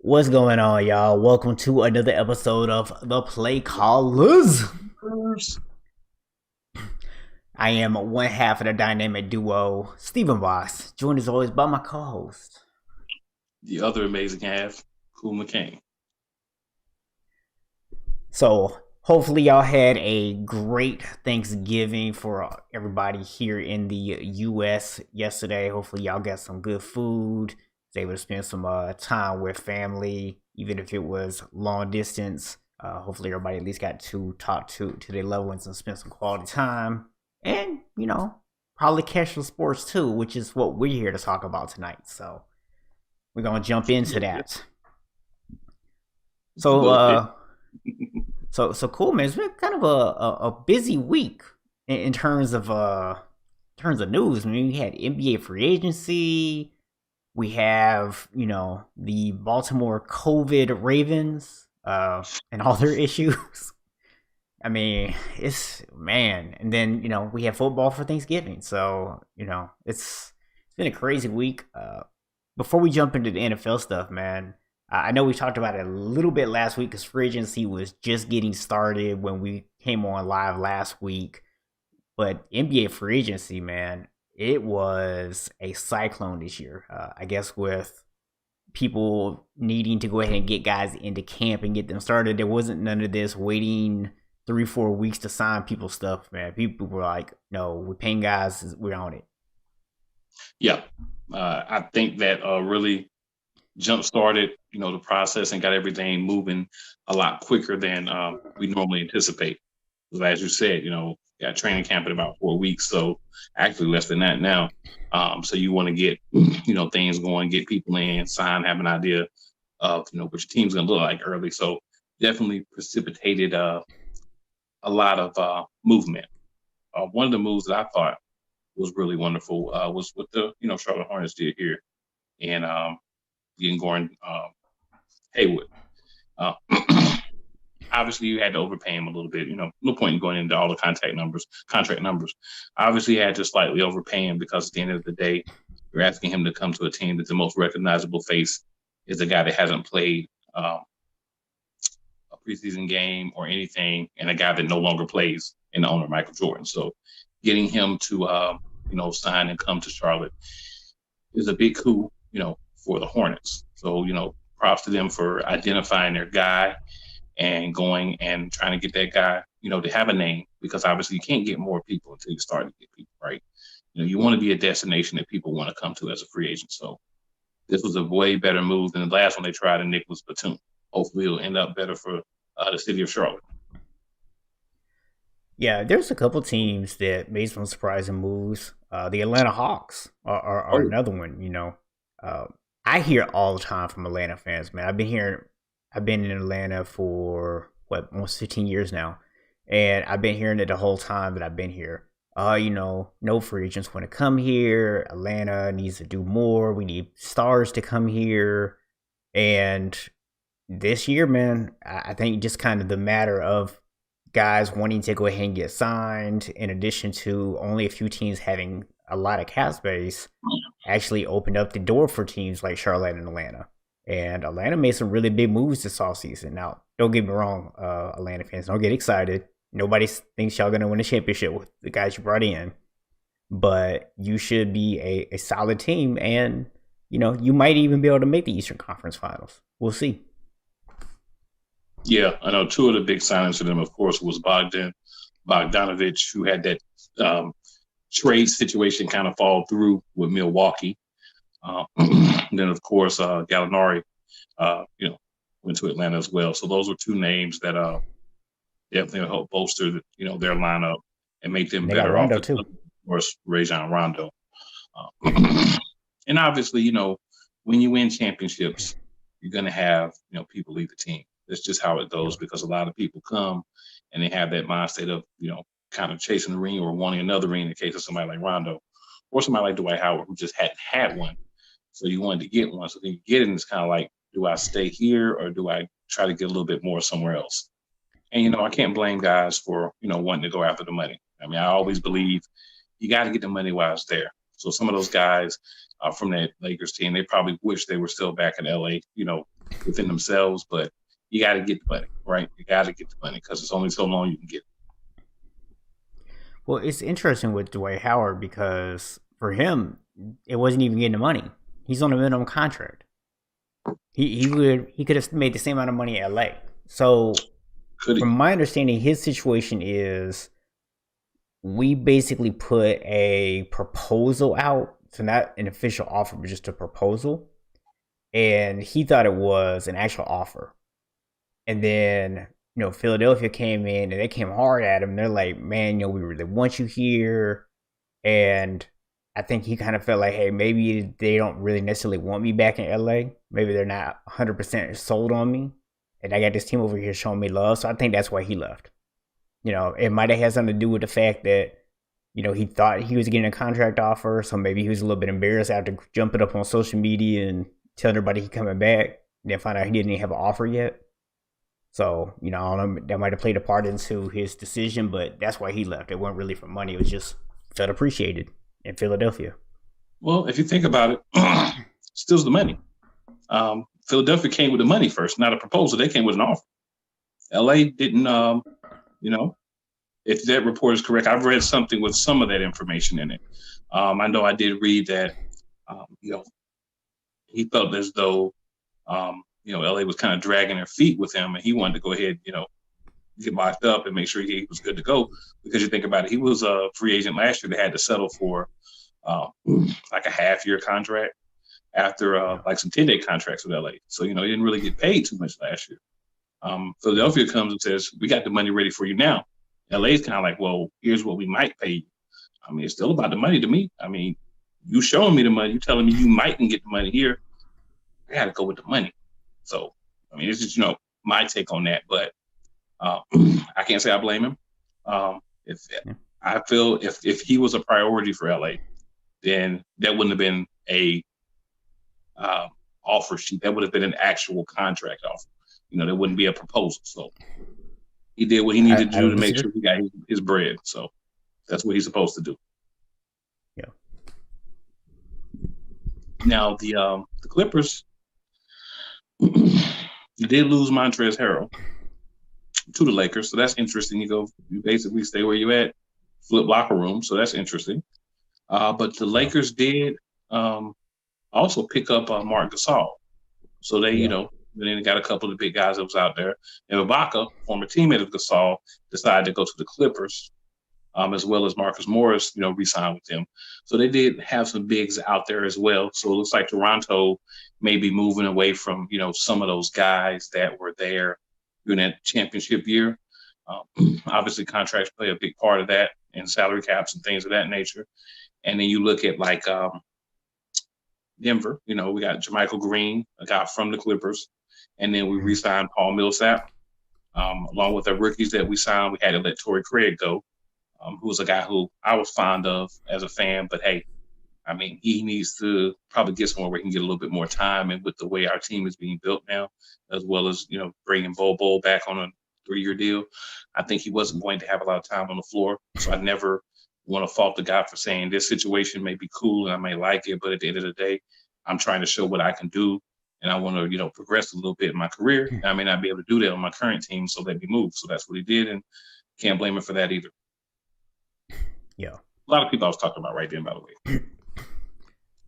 What's going on, y'all? Welcome to another episode of The Play Callers. I am one half of the dynamic duo, Stephen Voss, joined as always by my co-host. The other amazing half, Cool McCain. So, hopefully, y'all had a great Thanksgiving for everybody here in the U.S. yesterday. Hopefully, y'all got some good food, was able to spend some time with family, even if it was long distance. Hopefully, everybody at least got to talk to their loved ones and spend some quality time. And, probably catch some sports too, which is what we're here to talk about tonight. So, we're going to jump into Yeah, that. a So, little bit. so cool, man. It's been kind of a busy week in terms of news. I mean, we had NBA free agency. We have the Baltimore COVID Ravens and all their issues. I mean, it's man, and then we have football for Thanksgiving. So it's been a crazy week. Before we jump into the NFL stuff, man, I know we talked about it a little bit last week because free agency was just getting started when we came on live last week. But NBA free agency, man, it was a cyclone this year. I guess with people needing to go ahead and get guys into camp and get them started, there wasn't none of this waiting 3-4 weeks to sign people stuff, man. People were like, no, we're paying guys, we're on it. Yeah, I think that really jump started, the process and got everything moving a lot quicker than we normally anticipate. Because as you said, got training camp in about 4 weeks, so actually less than that now. So you want to get, things going, get people in, sign, have an idea of, what your team's going to look like early. So definitely precipitated a lot of movement. One of the moves that I thought was really wonderful was what the Charlotte Hornets did here, and getting Gordon Hayward. Uh, obviously, you had to overpay him a little bit. No point in going into all the contract numbers. Obviously, you had to slightly overpay him because at the end of the day, you're asking him to come to a team that the most recognizable face is a guy that hasn't played a preseason game or anything, and a guy that no longer plays, in the owner Michael Jordan. So, getting him to sign and come to Charlotte is a big coup, for the Hornets. So, props to them for identifying their guy and going and trying to get that guy, to have a name, because obviously you can't get more people until you start to get people, right? You want to be a destination that people want to come to as a free agent. So this was a way better move than the last one they tried in Nicholas Batum. Hopefully it'll end up better for the city of Charlotte. Yeah, there's a couple teams that made some surprising moves. The Atlanta Hawks are Oh, another one. Uh, I hear all the time from Atlanta fans, man. I've been in Atlanta for what almost 15 years now, and I've been hearing it the whole time that I've been here. No free agents want to come here. Atlanta needs to do more. We need stars to come here, and this year, man, I think just kind of the matter of guys wanting to go ahead and get signed, in addition to only a few teams having a lot of cap space, actually opened up the door for teams like Charlotte and Atlanta. And Atlanta made some really big moves this offseason. Now, don't get me wrong, Atlanta fans, don't get excited. Nobody thinks y'all gonna win a championship with the guys you brought in, but you should be a solid team, and you might even be able to make the Eastern Conference Finals. We'll see. yeah, I know two of the big signings for them, of course, was Bogdanovich, who had that um, trade situation kind of fall through with Milwaukee. Then, of course, Gallinari, you know, went to Atlanta as well. So those were two names that definitely help bolster, their lineup and make them And they got better off. Rondo Of too. course, Rajon Rondo, and obviously, when you win championships, you're going to have people leave the team. That's just how it goes, because a lot of people come and they have that mindset of kind of chasing the ring or wanting another ring in the case of somebody like Rondo or somebody like Dwight Howard who just hadn't had one. So you wanted to get one. So then you get it, and it's kind of like, do I stay here or do I try to get a little bit more somewhere else? And I can't blame guys for wanting to go after the money. I mean, I always believe you got to get the money while it's there. So some of those guys from that Lakers team, they probably wish they were still back in LA, within themselves, but you got to get the money, right? You got to get the money because it's only so long you can get it. Well, it's interesting with Dwight Howard because for him, it wasn't even getting the money. He's on a minimum contract. He could have made the same amount of money in LA. So, Could from he? my understanding, his situation is we basically put a proposal out, so not an official offer, but just a proposal, and he thought it was an actual offer. And then, Philadelphia came in and they came hard at him. They're like, man, we really want you here. And I think he kind of felt like, hey, maybe they don't really necessarily want me back in LA. Maybe they're not 100% sold on me. And I got this team over here showing me love. So I think that's why he left. It might have had something to do with the fact that, he thought he was getting a contract offer. So maybe he was a little bit embarrassed after jumping up on social media and telling everybody he coming back. And then find out he didn't even have an offer yet. So, I don't know, that might have played a part into his decision, but that's why he left. It wasn't really for money. It was just felt appreciated in Philadelphia. Well, if you think about it, still's the money. Philadelphia came with the money first, not a proposal. They came with an offer. LA didn't, if that report is correct, I've read something with some of that information in it. I know I did read that, he felt as though, LA was kind of dragging their feet with him, and he wanted to go ahead, get locked up and make sure he was good to go. Because you think about it, he was a free agent last year that had to settle for like a half-year contract after like some 10-day contracts with LA. So, he didn't really get paid too much last year. Philadelphia comes and says, we got the money ready for you now. LA's kind of like, well, here's what we might pay you. I mean, it's still about the money to me. I mean, you showing me the money, you telling me you mightn't get the money here. I got to go with the money. So, I mean, it's just, my take on that. But I can't say I blame him. I feel if he was a priority for LA, then that wouldn't have been a offer sheet. That would have been an actual contract offer. There wouldn't be a proposal. So he did what he needed to do to make sure he got his bread. So that's what he's supposed to do. Yeah. Now the Clippers, you did lose Montrezl Harrell to the Lakers, so that's interesting. You basically stay where you at, flip locker room, so that's interesting. But the Lakers did also pick up Marc Gasol, so they, then they got a couple of the big guys that was out there. And Ibaka, former teammate of Gasol, decided to go to the Clippers, as well as Marcus Morris, re-signed with them. So they did have some bigs out there as well. So it looks like Toronto may be moving away from, some of those guys that were there during that championship year. Obviously, contracts play a big part of that, and salary caps and things of that nature. And then you look at like Denver, we got JaMychal Green, a guy from the Clippers. And then we re-signed Paul Millsap. Along with the rookies that we signed, we had to let Torrey Craig go, who was a guy who I was fond of as a fan. But, hey, I mean, he needs to probably get somewhere where he can get a little bit more time. And with the way our team is being built now, as well as, bringing Bol back on a 3-year deal, I think he wasn't going to have a lot of time on the floor. So I never want to fault the guy for saying this situation may be cool and I may like it. But at the end of the day, I'm trying to show what I can do. And I want to, progress a little bit in my career. And I may not be able to do that on my current team, so let me move. So that's what he did, and can't blame him for that either. Yeah. A lot of people I was talking about right then, by the way.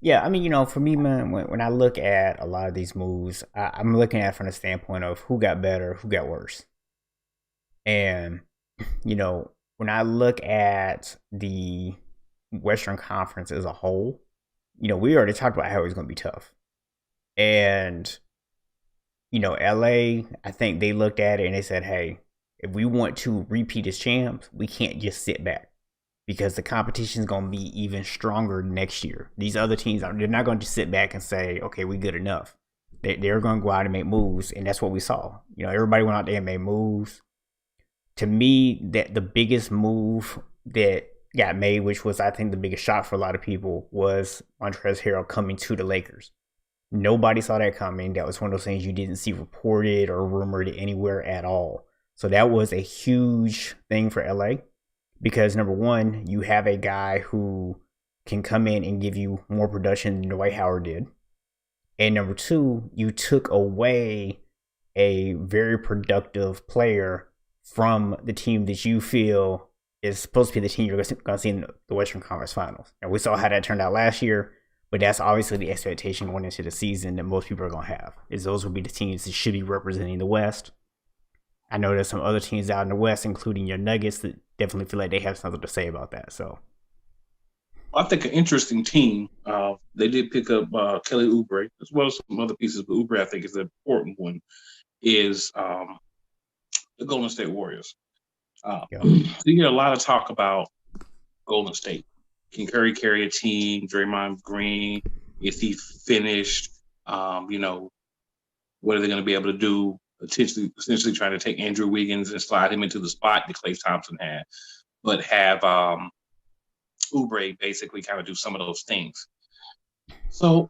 Yeah, I mean, for me, man, when I look at a lot of these moves, I'm looking at it from the standpoint of who got better, who got worse. And, when I look at the Western Conference as a whole, we already talked about how it's going to be tough. And, LA, I think they looked at it and they said, hey, if we want to repeat as champs, we can't just sit back because the competition is going to be even stronger next year. These other teams, they're not going to just sit back and say, okay, we're good enough. They're going to go out and make moves, and that's what we saw. Everybody went out there and made moves. To me, that the biggest move that got made, which was, I think, the biggest shock for a lot of people, was Montrezl Harrell coming to the Lakers. Nobody saw that coming. That was one of those things you didn't see reported or rumored anywhere at all. So that was a huge thing for LA because, number one, you have a guy who can come in and give you more production than Dwight Howard did. And number two, you took away a very productive player from the team that you feel is supposed to be the team you're going to see in the Western Conference Finals. And we saw how that turned out last year, but that's obviously the expectation going into the season that most people are going to have, is those will be the teams that should be representing the West. I know there's some other teams out in the West, including your Nuggets, that definitely feel like they have something to say about that. So I think an interesting team. They did pick up Kelly Oubre as well as some other pieces, but Oubre I think is an important one. Is the Golden State Warriors. yeah. So you get a lot of talk about Golden State. Can Curry carry a team? Draymond Green, is he finished? What are they going to be able to do? Essentially trying to take Andrew Wiggins and slide him into the spot that Klay Thompson had, but have Oubre basically kind of do some of those things. So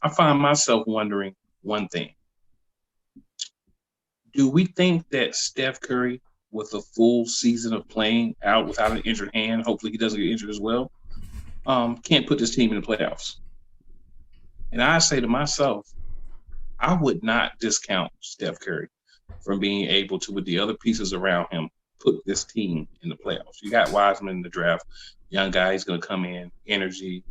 I find myself wondering one thing. Do we think that Steph Curry, with a full season of playing out without an injured hand, hopefully he doesn't get injured as well, can't put this team in the playoffs? And I say to myself, I would not discount Steph Curry from being able to, with the other pieces around him, put this team in the playoffs. You got Wiseman in the draft, young guy, he's going to come in, energy,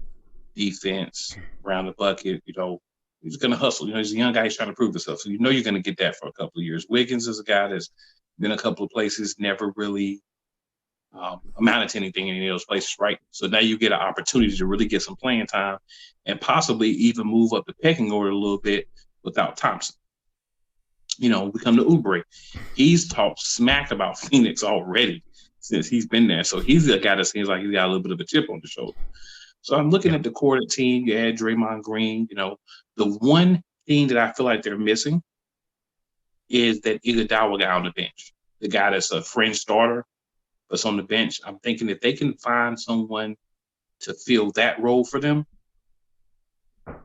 defense, around the bucket, he's going to hustle. He's a young guy, he's trying to prove himself. So you're going to get that for a couple of years. Wiggins is a guy that's been a couple of places, never really amounted to anything in any of those places, right? So now you get an opportunity to really get some playing time and possibly even move up the pecking order a little bit without Thompson. We come to Oubre. He's talked smack about Phoenix already since he's been there. So he's a guy that seems like he's got a little bit of a chip on the shoulder. So I'm looking at the core of the team. You add Draymond Green. The one thing that I feel like they're missing is that Iguodala guy on the bench, the guy that's a fringe starter, but's on the bench. I'm thinking if they can find someone to fill that role for them,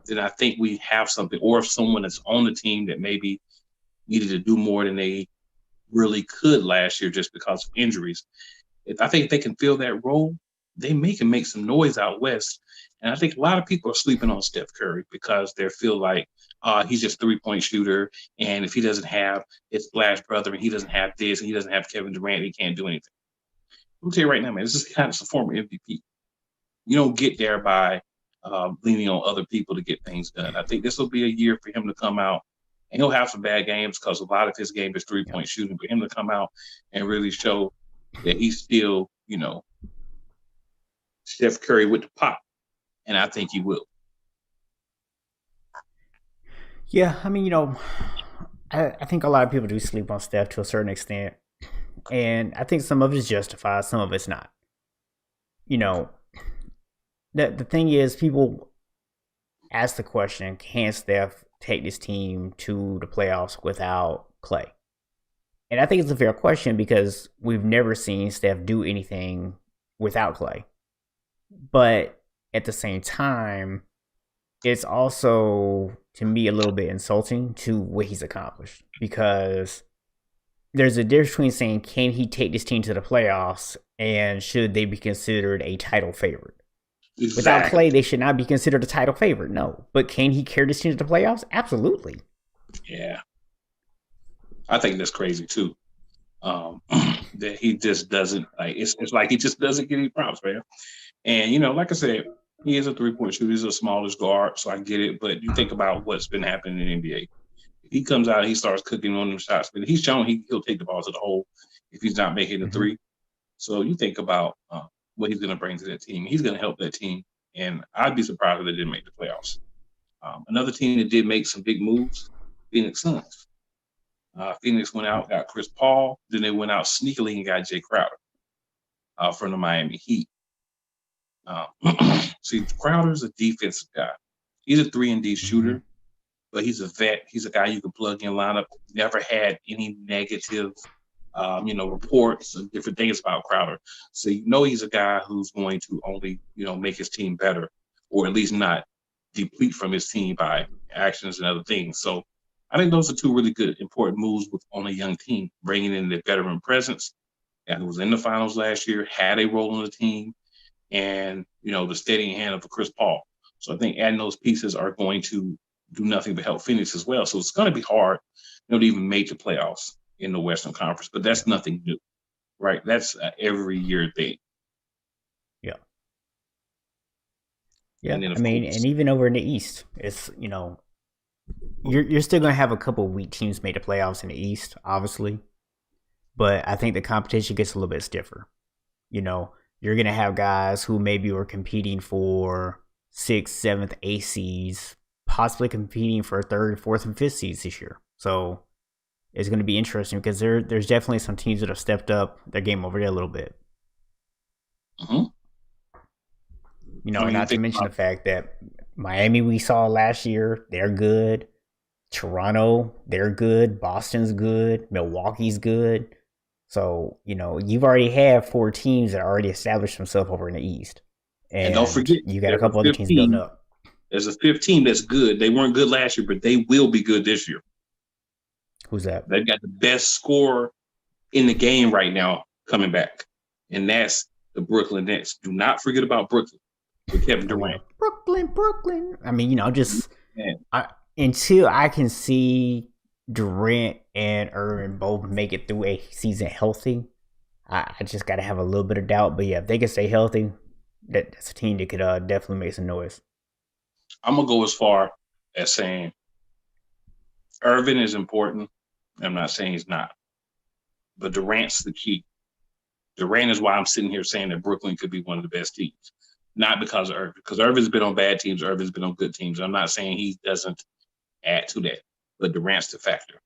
then I think we have something. Or if someone that's on the team that maybe needed to do more than they really could last year just because of injuries. I think if they can fill that role, they can make some noise out west. And I think a lot of people are sleeping on Steph Curry because they feel like he's just a three-point shooter. And if he doesn't have his splash brother and he doesn't have this and he doesn't have Kevin Durant, he can't do anything. I'll tell you right now, man, this is kind of a former MVP. You don't get there by leaning on other people to get things done. I think this will be a year for him to come out. And he'll have some bad games because a lot of his game is three-point shooting. For him to come out and really show that he's still, Steph Curry with the pop. And I think he will. Yeah, I mean, I think a lot of people do sleep on Steph to a certain extent. And I think some of it is justified, some of it's not. The thing is, people ask the question, can Steph take this team to the playoffs without Klay? And I think it's a fair question because we've never seen Steph do anything without Klay. But at the same time, it's also, to me, a little bit insulting to what he's accomplished. Because there's a difference between saying, can he take this team to the playoffs and should they be considered a title favorite? Exactly. Without Klay, they should not be considered a title favorite. No. But can he carry this team to the playoffs? Absolutely. Yeah. I think that's crazy, too. That he just doesn't, it's like he just doesn't get any props, man. And, like I said, he is a three-point shooter. He's a smallish guard, so I get it. But you think about what's been happening in the NBA. If he comes out and he starts cooking on them shots, but he's shown he'll take the ball to the hole if he's not making the three. So you think about what he's going to bring to that team. He's going to help that team, and I'd be surprised if they didn't make the playoffs. Another team that did make some big moves, Phoenix Suns. Phoenix went out, got Chris Paul. Then they went out sneakily and got Jay Crowder from the Miami Heat. See, Crowder's a defensive guy. He's a 3-and-D shooter, but he's a vet. He's a guy you can plug in lineup. Never had any negative reports and different things about Crowder. So he's a guy who's going to only, make his team better, or at least not deplete from his team by actions and other things. So I think those are two really good, important moves on a young team, bringing in the veteran presence, and who was in the finals last year, had a role on the team, and, the steadying hand of Chris Paul. So I think adding those pieces are going to do nothing but help Phoenix as well. So it's going to be hard, to even make the playoffs in the Western Conference. But that's nothing new, right? That's every year thing. Yeah. Yeah, and even over in the East, it's you're still gonna have a couple of weak teams make the playoffs in the East, obviously, but I think the competition gets a little bit stiffer. You're gonna have guys who maybe were competing for 6th, 7th, 8th seeds, possibly competing for 3rd, 4th, and 5th seeds this year. So it's going to be interesting because there's definitely some teams that have stepped up their game over there a little bit. Mm-hmm. Not to mention the fact that Miami we saw last year, they're good. Toronto, they're good. Boston's good. Milwaukee's good. So, you've already had 4 teams that already established themselves over in the East. And don't forget, you got a couple other teams building up. There's a 5th team that's good. They weren't good last year, but they will be good this year. Who's that? They've got the best scorer in the game right now coming back, and that's the Brooklyn Nets. Do not forget about Brooklyn with Kevin Durant. Brooklyn. I mean, until I can see Durant and Irving both make it through a season healthy, I just got to have a little bit of doubt. But yeah, if they can stay healthy, that's a team that could definitely make some noise. I'm going to go as far as saying Irving is important. I'm not saying he's not. But Durant's the key. Durant is why I'm sitting here saying that Brooklyn could be one of the best teams. Not because of Irving. Because Irving's been on bad teams. Irving's been on good teams. I'm not saying he doesn't add to that. But Durant's the factor.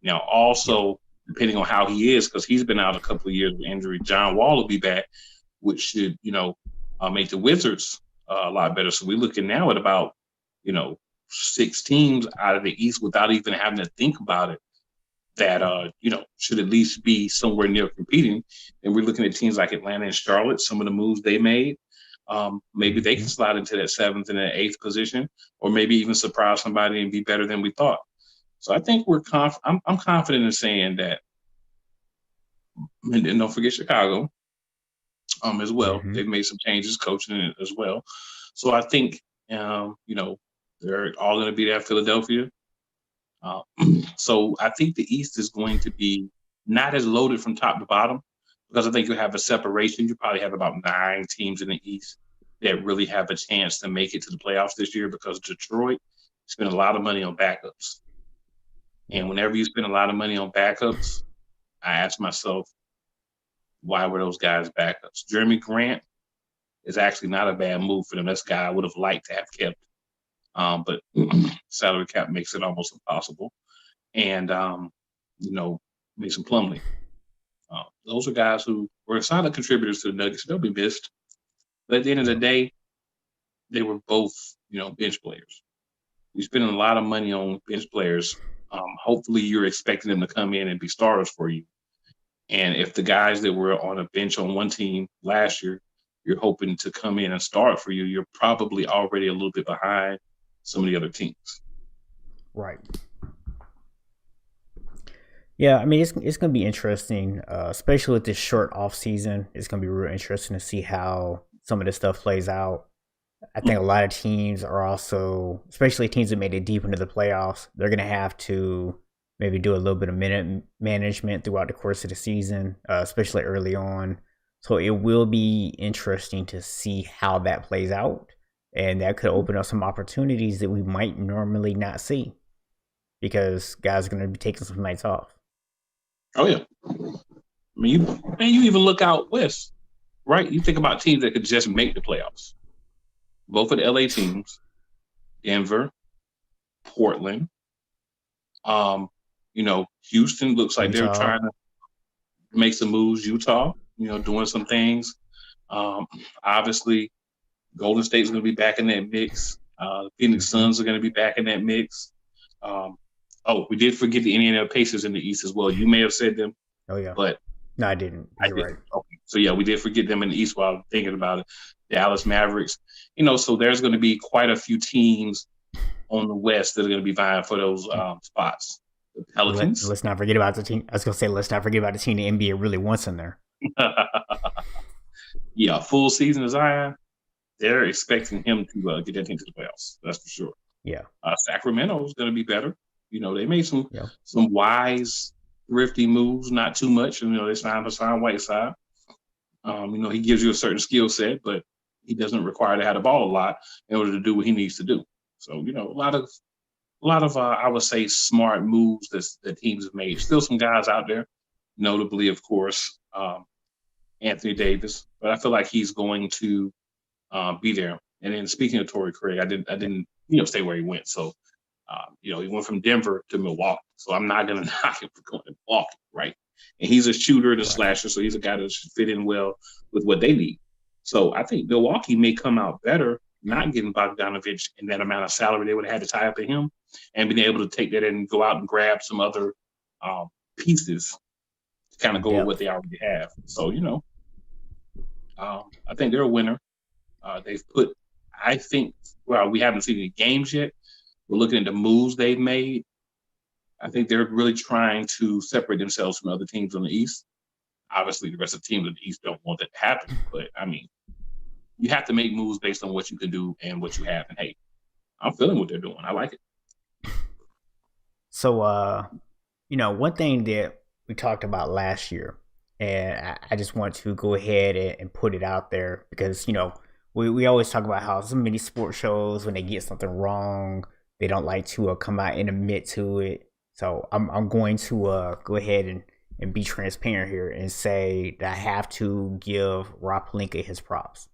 Now, also, depending on how he is, because he's been out a couple of years with injury, John Wall will be back, which should, make the Wizards a lot better. So we're looking now at about, 6 teams out of the East without even having to think about it that, should at least be somewhere near competing. And we're looking at teams like Atlanta and Charlotte, some of the moves they made. Maybe they can slide into that 7th and that 8th position, or maybe even surprise somebody and be better than we thought. So I think I'm confident in saying that, and don't forget Chicago as well. Mm-hmm. They've made some changes coaching it as well. So I think, they're all going to be there, Philadelphia. So I think the East is going to be not as loaded from top to bottom, because I think you have a separation. You probably have about 9 teams in the East that really have a chance to make it to the playoffs this year, because Detroit spent a lot of money on backups. And whenever you spend a lot of money on backups, I ask myself, why were those guys backups? Jeremy Grant is actually not a bad move for them. That's a guy I would have liked to have kept. But salary cap makes it almost impossible. And, Mason Plumlee. Those are guys who were solid contributors to the Nuggets. They'll be missed. But at the end of the day, they were both, bench players. You're spending a lot of money on bench players. Hopefully you're expecting them to come in and be starters for you. And if the guys that were on a bench on one team last year, you're hoping to come in and start for you, you're probably already a little bit behind some of the other teams. Right. Yeah, I mean, it's going to be interesting, especially with this short off season. It's going to be real interesting to see how some of this stuff plays out. I think a lot of teams are also, especially teams that made it deep into the playoffs, they're going to have to maybe do a little bit of minute management throughout the course of the season, especially early on. So it will be interesting to see how that plays out. And that could open up some opportunities that we might normally not see, because guys are going to be taking some nights off. Oh, yeah. I mean, you even look out west, right? You think about teams that could just make the playoffs. Both of the LA teams, Denver, Portland. Houston looks like Utah. They're trying to make some moves. Utah, doing some things. Obviously, Golden State's going to be back in that mix. Phoenix Suns are going to be back in that mix. We did forget the Indiana Pacers in the East as well. You may have said them. Oh, yeah. But no, I didn't. You're right. Okay. So, yeah, we did forget them in the East while thinking about it. Dallas Mavericks. So there's going to be quite a few teams on the West that are going to be vying for those spots. The Pelicans. Let's not forget about the team. I was going to say, let's not forget about the team the NBA really wants in there. Yeah, full season of Zion. They're expecting him to get that team to the playoffs. That's for sure. Yeah. Sacramento's going to be better. They made some Yeah. some wise, thrifty moves, not too much. They signed Hassan Whiteside. He gives you a certain skill set, but he doesn't require to have the ball a lot in order to do what he needs to do. So, a lot of I would say smart moves that teams have made. Still some guys out there, notably, of course, Anthony Davis, but I feel like he's going to be there. And then speaking of Torrey Craig, I didn't stay where he went. So he went from Denver to Milwaukee. So I'm not going to knock him for going to Milwaukee, right? And he's a shooter and a Right. slasher, so he's a guy that should fit in well with what they need. So I think Milwaukee may come out better not getting Bogdanovich in that amount of salary they would have had to tie up to him, and being able to take that and go out and grab some other pieces to kind of go with what Depth. they already have. So I think they're a winner. They've put, I think, well, we haven't seen any games yet. We're looking at the moves they've made. I think they're really trying to separate themselves from other teams on the East. Obviously, the rest of the teams on the East don't want that to happen. But, I mean, you have to make moves based on what you can do and what you have. And, hey, I'm feeling what they're doing. I like it. So, one thing that we talked about last year, and I just want to go ahead and put it out there because, we always talk about how so many sports shows, when they get something wrong, they don't like to come out and admit to it. So I'm going to go ahead and be transparent here and say that I have to give Rob Pelinka his props.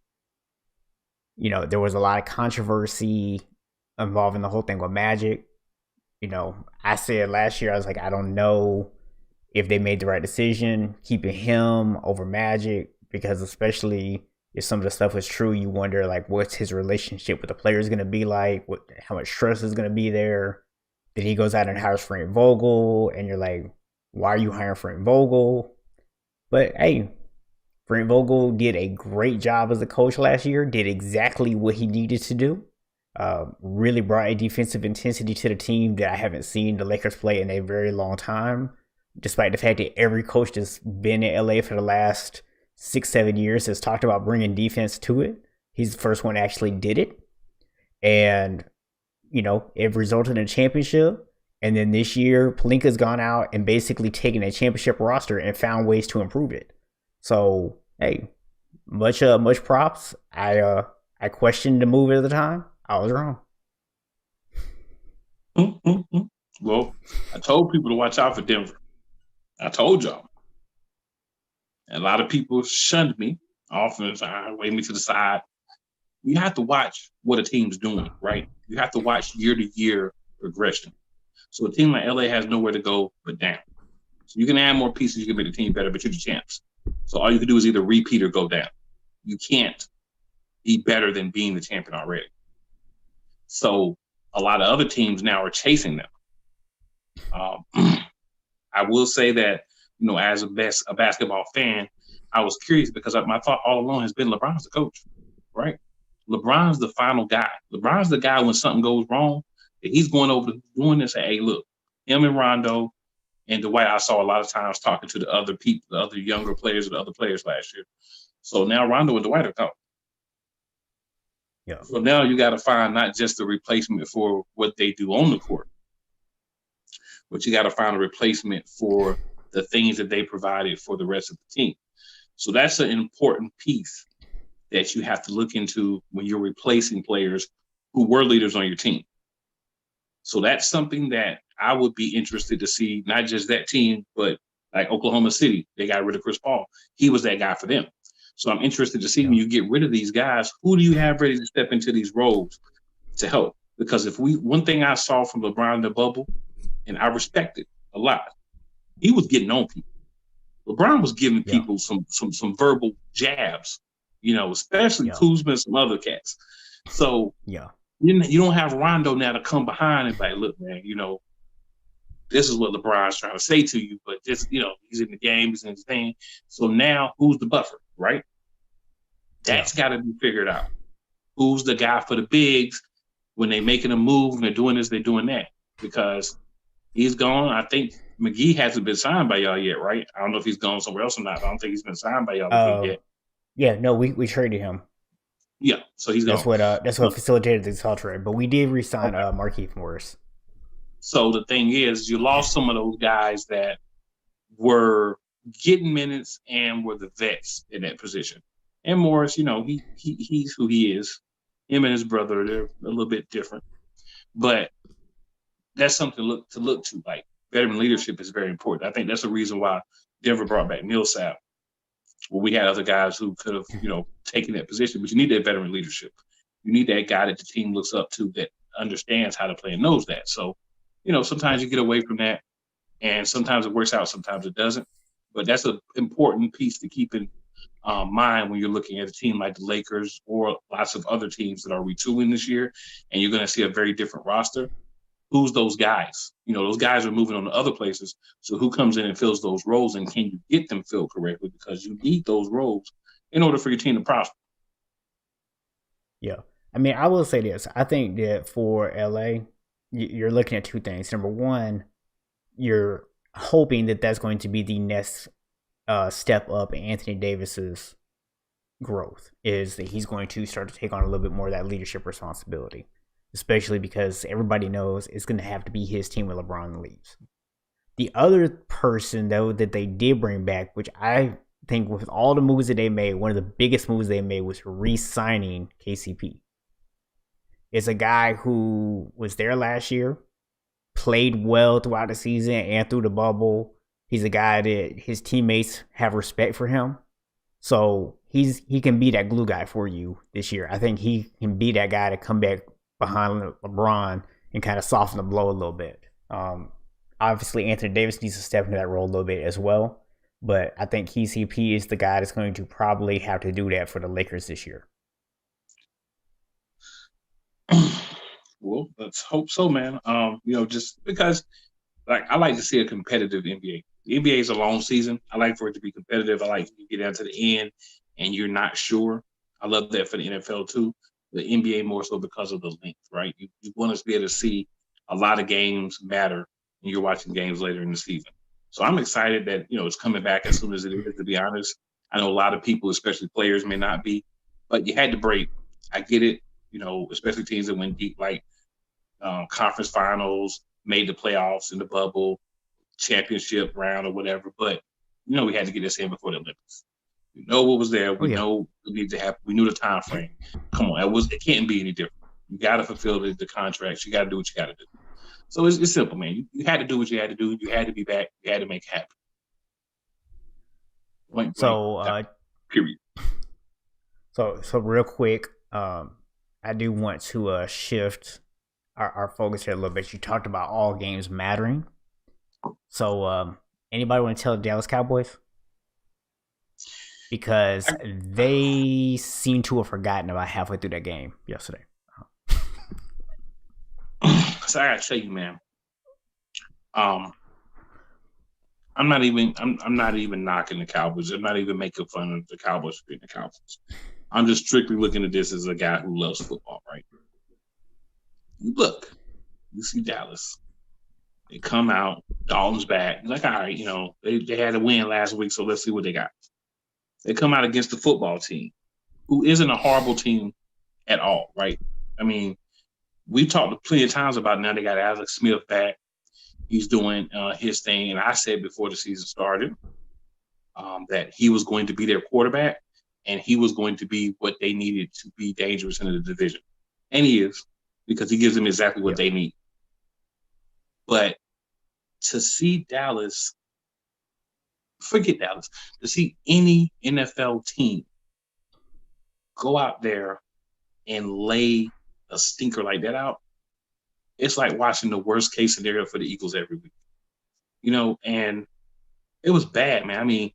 There was a lot of controversy involving the whole thing with Magic. I said last year, I was like, I don't know if they made the right decision keeping him over Magic, because especially if some of the stuff is true, you wonder like what's his relationship with the players going to be like, how much trust is going to be there. Then he goes out and hires Frank Vogel, and you're like, why are you hiring Frank Vogel? But hey, Frank Vogel did a great job as a coach last year, did exactly what he needed to do. Really brought a defensive intensity to the team that I haven't seen the Lakers play in a very long time, despite the fact that every coach that's been in LA for the last 6-7 years has talked about bringing defense to it. He's the first one that actually did it. And, it resulted in a championship. And then this year, Pelinka's gone out and basically taken a championship roster and found ways to improve it. So, hey, much props. I questioned the move at the time. I was wrong. Mm-hmm. Well, I told people to watch out for Denver. I told y'all. And a lot of people shunned me. Often waved me to the side. You have to watch what a team's doing, right? You have to watch year-to-year progression. So a team like LA has nowhere to go but down. So you can add more pieces, you can make the team better, but you're the champs. So all you can do is either repeat or go down. You can't be better than being the champion already. So a lot of other teams now are chasing them. I will say that, as a basketball fan, I was curious because my thought all along has been LeBron's the coach, right? LeBron's the final guy. LeBron's the guy when something goes wrong, that he's going over to doing this. Hey, look, him and Rondo and Dwight, I saw a lot of times talking to the other people, the other younger players, or the other players last year. So now Rondo and Dwight are gone. Yeah. So now you got to find not just a replacement for what they do on the court, but you got to find a replacement for the things that they provided for the rest of the team. So that's an important piece that you have to look into when you're replacing players who were leaders on your team. So that's something that I would be interested to see, not just that team, but like Oklahoma City, they got rid of Chris Paul. He was that guy for them. So I'm interested to see when you get rid of these guys, who do you have ready to step into these roles to help? Because one thing I saw from LeBron in the bubble, and I respect it a lot, he was getting on people. LeBron was giving people some verbal jabs, especially Kuzma and some other cats. So you don't have Rondo now to come behind and be like, look, man, this is what LeBron's trying to say to you, but just, he's in the game, he's in his thing. So now who's the buffer, right? That's got to be figured out. Who's the guy for the bigs when they're making a move and they're doing this, they're doing that? Because he's gone. I think McGee hasn't been signed by y'all yet, right? I don't know if he's gone somewhere else or not. I don't think he's been signed by y'all yet. Yeah, no, we traded him. Yeah, so he's gone. That's what facilitated this all trade. But we did resign Markieff Morris. So the thing is, you lost some of those guys that were getting minutes and were the vets in that position. And Morris, he's who he is. Him and his brother, they're a little bit different, but that's something to look to. Like, veteran leadership is very important. I think that's the reason why Denver brought back Millsap. Well, we had other guys who could have, taken that position, but you need that veteran leadership. You need that guy that the team looks up to that understands how to play and knows that. So, sometimes you get away from that, and sometimes it works out, sometimes it doesn't. But that's an important piece to keep in mind when you're looking at a team like the Lakers or lots of other teams that are retooling this year, and you're going to see a very different roster. Who's those guys? Those guys are moving on to other places. So who comes in and fills those roles, and can you get them filled correctly? Because you need those roles in order for your team to prosper. Yeah. I mean, I will say this. I think that for LA, you're looking at two things. Number one, you're hoping that that's going to be the next step up in Anthony Davis's growth, is that he's going to start to take on a little bit more of that leadership responsibility, especially because everybody knows it's going to have to be his team when LeBron leaves. The other person, though, that they did bring back, which I think with all the moves that they made, one of the biggest moves they made was re-signing KCP. It's a guy who was there last year, played well throughout the season and through the bubble. He's a guy that his teammates have respect for him. So he can be that glue guy for you this year. I think he can be that guy to come back behind LeBron and kind of soften the blow a little bit. Obviously, Anthony Davis needs to step into that role a little bit as well. But I think KCP is the guy that's going to probably have to do that for the Lakers this year. Well, let's hope so, man. Just because, like, I like to see a competitive NBA. The NBA is a long season. I like for it to be competitive. I like to get down to the end and you're not sure. I love that for the NFL too. The NBA more so because of the length, right? You want us to be able to see a lot of games matter when you're watching games later in the season. So I'm excited that, it's coming back as soon as it is, to be honest. I know a lot of people, especially players, may not be, but you had to break. I get it, especially teams that went deep, like conference finals, made the playoffs in the bubble, championship round or whatever. But, we had to get this in before the Olympics. We know what was there. We know what needed to happen. We knew the time frame. Come on, it can't be any different. You got to fulfill the contracts. You got to do what you got to do. So it's simple, man. You had to do what you had to do. You had to be back. You had to make it happen. Period. So real quick, I do want to shift our focus here a little bit. You talked about all games mattering. So anybody want to tell the Dallas Cowboys? Because they seem to have forgotten about halfway through that game yesterday. So I gotta tell you, man. I'm not even knocking the Cowboys. I'm not even making fun of the Cowboys for being the Cowboys. I'm just strictly looking at this as a guy who loves football, right? You see Dallas. They come out, Dalton's back. Like, all right, they had a win last week, so let's see what they got. They come out against the football team, who isn't a horrible team at all, right? I mean, we talked plenty of times about now they got Alex Smith back. He's doing his thing. And I said before the season started that he was going to be their quarterback and he was going to be what they needed to be dangerous in the division. And he is, because he gives them exactly what they need. But to see Dallas, forget Dallas, to see any NFL team go out there and lay a stinker like that out, it's like watching the worst case scenario for the Eagles every week. And it was bad, man. I mean,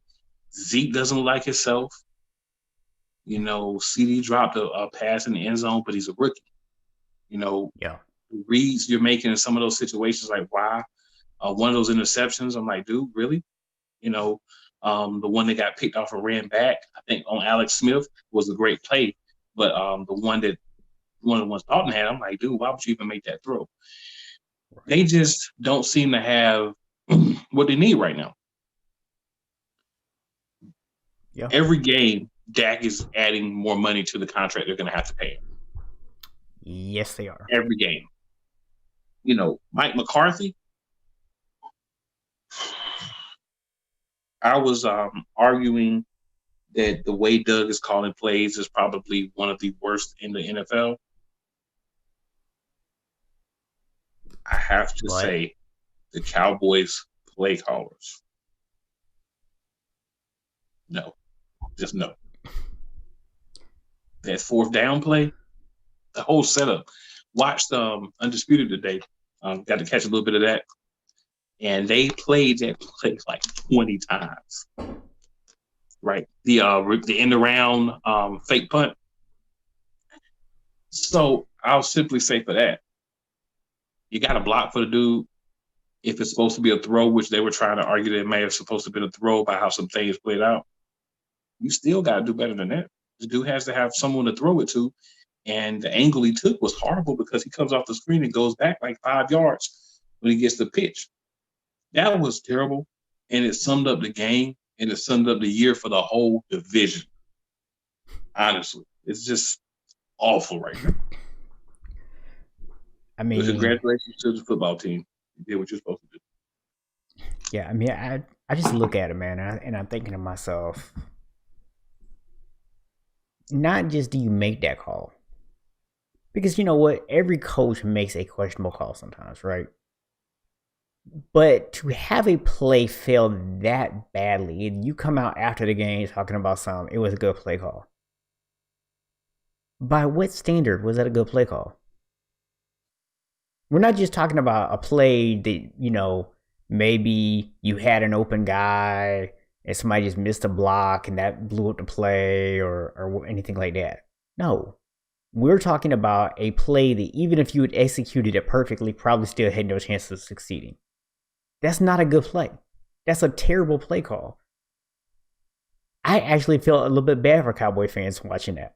Zeke doesn't like himself. CD dropped a pass in the end zone, but he's a rookie. Reads you're making in some of those situations, like why? One of those interceptions, I'm like, dude, really? The one that got picked off and ran back, I think on Alex Smith, was a great play. But the one of the ones Dalton had, I'm like, dude, why would you even make that throw? Right. They just don't seem to have what they need right now. Yeah. Every game, Dak is adding more money to the contract they're going to have to pay him. Yes, they are. Every game. Mike McCarthy, I was arguing that the way Doug is calling plays is probably one of the worst in the NFL. I have to say the Cowboys play callers. No. Just no. That fourth down play, the whole setup. Watched Undisputed today. Got to catch a little bit of that. And they played that play like 20 times. Right? The end around fake punt. So I'll simply say for that, you got to block for the dude. If it's supposed to be a throw, which they were trying to argue that it may have supposed to have been a throw by how some things played out, you still got to do better than that. The dude has to have someone to throw it to. And the angle he took was horrible because he comes off the screen and goes back like 5 yards when he gets the pitch. That was terrible. And it summed up the game, and it summed up the year for the whole division. Honestly, it's just awful right now. I mean, congratulations to the football team. You did what you're supposed to do. Yeah, I mean, I just look at it, man, and I'm thinking to myself, not just do you make that call, because you know what? Every coach makes a questionable call sometimes, right? But to have a play fail that badly, and you come out after the game talking about something, it was a good play call. By what standard was that a good play call? We're not just talking about a play that, maybe you had an open guy and somebody just missed a block and that blew up the play or anything like that. No. We're talking about a play that even if you had executed it perfectly, probably still had no chance of succeeding. That's not a good play. That's a terrible play call. I actually feel a little bit bad for Cowboy fans watching that,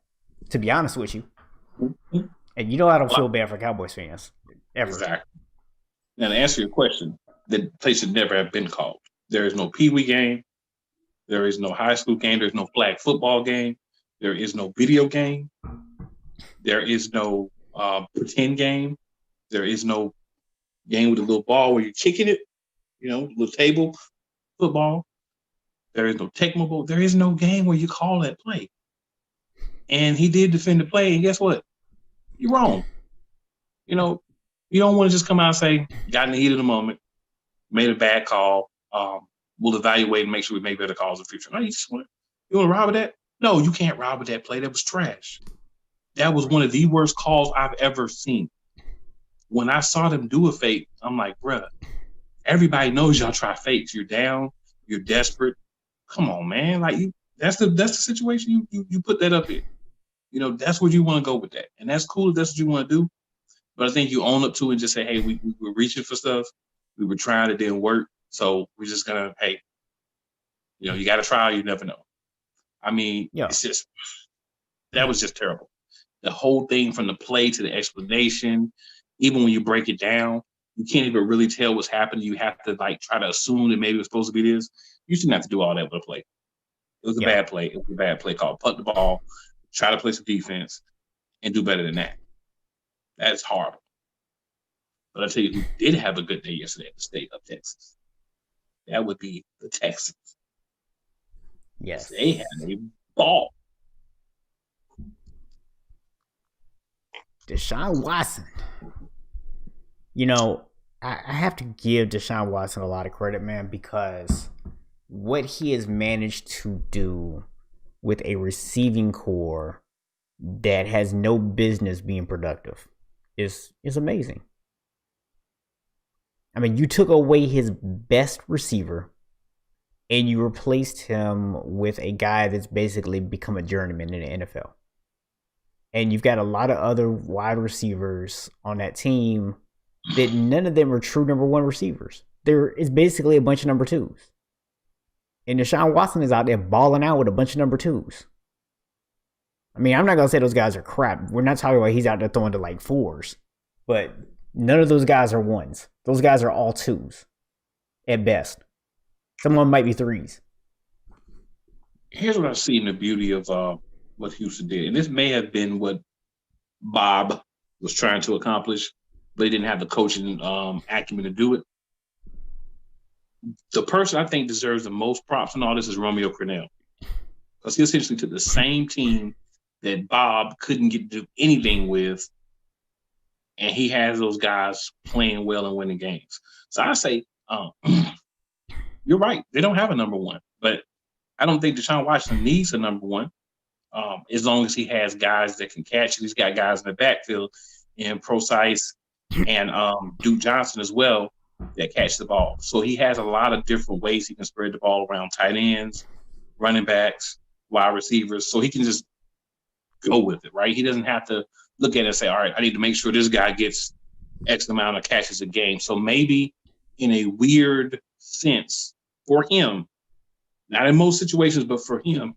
to be honest with you. And I don't feel bad for Cowboys fans. Ever. Exactly. Now, to answer your question, the play should never have been called. There is no Pee-wee game. There is no high school game. There's no flag football game. There is no video game. There is no pretend game. There is no game with a little ball where you're kicking it, little table football. There is no Tecmo. There is no game where you call that play. And he did defend the play, and guess what? You're wrong. You don't want to just come out and say, got in the heat of the moment, made a bad call. We'll evaluate and make sure we make better calls in the future. No, you want to rob with that? No, you can't rob with that play. That was trash. That was one of the worst calls I've ever seen. When I saw them do a fake, I'm like, bruh, everybody knows y'all try fakes. You're down. You're desperate. Come on, man. Like that's the situation you put that up in. That's where you want to go with that. And that's cool if that's what you want to do. But I think you own up to it and just say, hey, we were reaching for stuff. We were trying, it didn't work. So we're just going to, hey, you got to try, you never know. I mean, It's just, that was just terrible. The whole thing from the play to the explanation, even when you break it down, you can't even really tell what's happening. You have to try to assume that maybe it was supposed to be this. You shouldn't have to do all that with a play. It was a bad play. It was a bad play call. Punt the ball, try to play some defense, and do better than that. That's horrible. But I'll tell you who did have a good day yesterday at the state of Texas. That would be the Texans. Yes. They had a ball. Deshaun Watson. I have to give Deshaun Watson a lot of credit, man, because what he has managed to do with a receiving core that has no business being productive is amazing. I mean, you took away his best receiver and you replaced him with a guy that's basically become a journeyman in the NFL. And you've got a lot of other wide receivers on that team that none of them are true number one receivers. It's basically a bunch of number twos. And Deshaun Watson is out there balling out with a bunch of number twos. I mean, I'm not going to say those guys are crap. We're not talking about he's out there throwing to fours. But none of those guys are ones. Those guys are all twos at best. Some of them might be threes. here's what I see in the beauty of what Houston did, and this may have been what Bob was trying to accomplish, but he didn't have the coaching acumen to do it. The person I think deserves the most props in all this is Romeo Crennel, because he essentially took the same team that Bob couldn't get to do anything with, and he has those guys playing well and winning games. So I say, you're right. They don't have a number one, but I don't think Deshaun Watson needs a number one. As long as he has guys that can catch it. He's got guys in the backfield in Procise and Duke Johnson as well that catch the ball. So he has a lot of different ways he can spread the ball around tight ends, running backs, wide receivers. So he can just go with it, right? He doesn't have to look at it and say, all right, I need to make sure this guy gets X amount of catches a game. So maybe in a weird sense for him, not in most situations, but for him,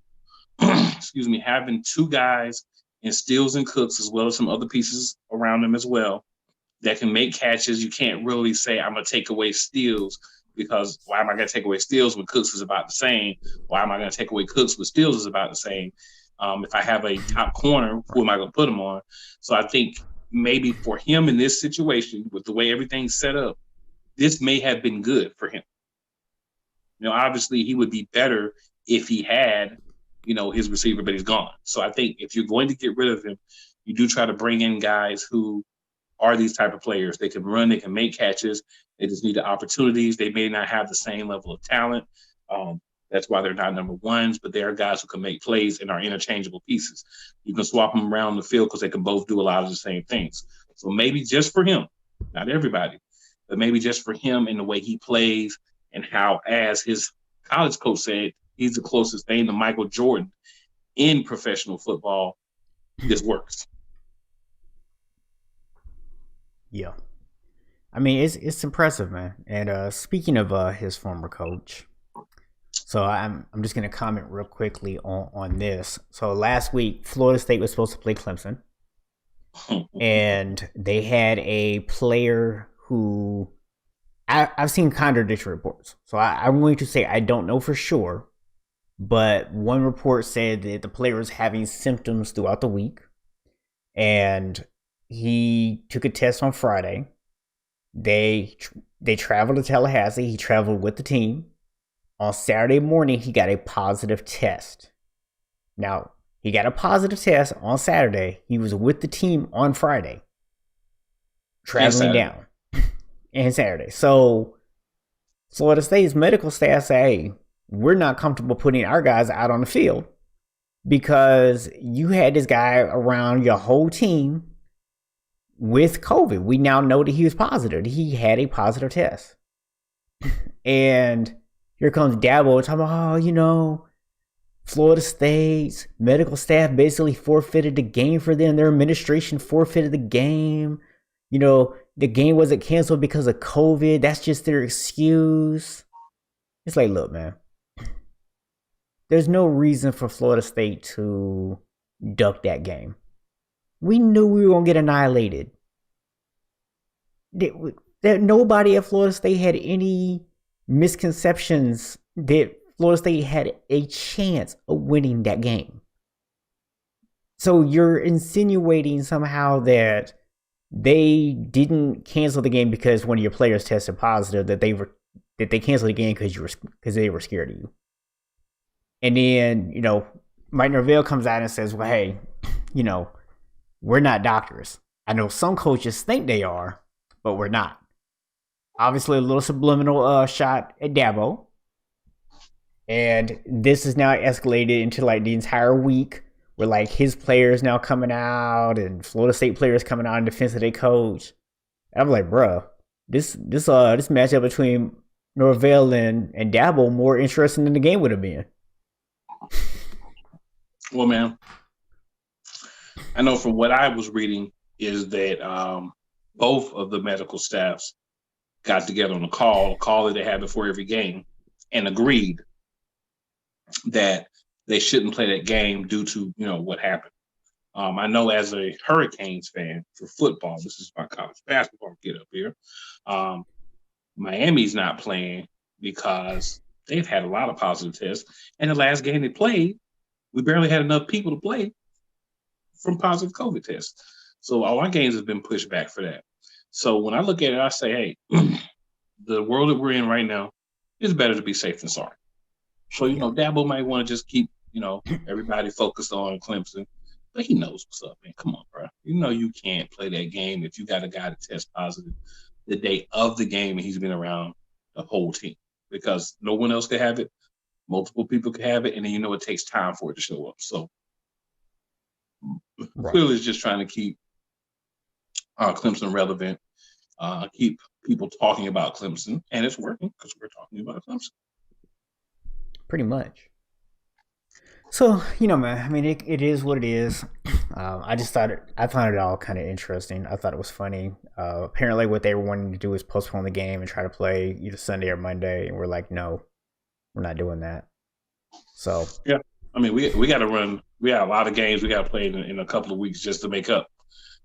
excuse me, having two guys in Stills and Cooks, as well as some other pieces around them as well, that can make catches. You can't really say, I'm going to take away Stills, because why am I going to take away Stills when Cooks is about the same? Why am I going to take away Cooks when Stills is about the same? If I have a top corner, who am I going to put him on? So I think maybe for him in this situation, with the way everything's set up, this may have been good for him. You know, obviously he would be better if he had, you know, his receiver, but he's gone. So I think if you're going to get rid of him, you do try to bring in guys who are these type of players. They can run, they can make catches. They just need the opportunities. They may not have the same level of talent. That's why they're not number ones, but they are guys who can make plays and are interchangeable pieces. You can swap them around the field because they can both do a lot of the same things. So maybe just for him, not everybody, but maybe just for him in the way he plays and how, as his college coach said, he's the closest thing to Michael Jordan in professional football. This works. Yeah. I mean, it's impressive, man. And speaking of his former coach, so I'm just gonna comment real quickly on this. So last week, Florida State was supposed to play Clemson, and they had a player who I've seen contradictory reports. So I'm going to say I don't know for sure, but one report said that the player was having symptoms throughout the week, and he took a test on Friday. They traveled to Tallahassee. He traveled with the team. On Saturday morning, he got a positive test. Now, he got a positive test on Saturday. He was with the team on Friday, traveling down. And Saturday. So, Florida State's medical staff say, hey, we're not comfortable putting our guys out on the field because you had this guy around your whole team with COVID. We now know that he was positive. He had a positive test. And here comes Dabo talking about, Florida State's medical staff basically forfeited the game for them. Their administration forfeited the game. The game wasn't canceled because of COVID. That's just their excuse. It's like, look, man. There's no reason for Florida State to duck that game. We knew we were going to get annihilated. That nobody at Florida State had any misconceptions that Florida State had a chance of winning that game. So you're insinuating somehow that they didn't cancel the game because one of your players tested positive, that they canceled the game because they were scared of you. And then, Mike Norvell comes out and says, well, hey, we're not doctors. I know some coaches think they are, but we're not. Obviously, a little subliminal shot at Dabo. And this is now escalated into like the entire week where like his players now coming out and Florida State players coming out in defense of their coach. And I'm like, bro, this matchup between Norvell and Dabo more interesting than the game would have been. Well, man, I know from what I was reading is that both of the medical staffs got together on a call that they had before every game, and agreed that they shouldn't play that game due to, what happened. I know as a Hurricanes fan for football, this is my college basketball get up here. Miami's not playing because they've had a lot of positive tests. And the last game they played, we barely had enough people to play from positive COVID tests. So all our games have been pushed back for that. So when I look at it, I say, hey, the world that we're in right now, it's better to be safe than sorry. So, Dabo might want to just keep, everybody focused on Clemson. But he knows what's up, man. Come on, bro. You can't play that game if you got a guy to test positive the day of the game and he's been around the whole team. Because no one else can have it. Multiple people can have it. And then it takes time for it to show up. So clearly it's just trying to keep Clemson relevant, keep people talking about Clemson. And it's working because we're talking about Clemson. Pretty much. So, man, I mean, it is what it is. I found it all kind of interesting. I thought it was funny. Apparently what they were wanting to do is postpone the game and try to play either Sunday or Monday. And we're like, no, we're not doing that. So. Yeah. I mean, we got to run. We got a lot of games we got to play in a couple of weeks just to make up.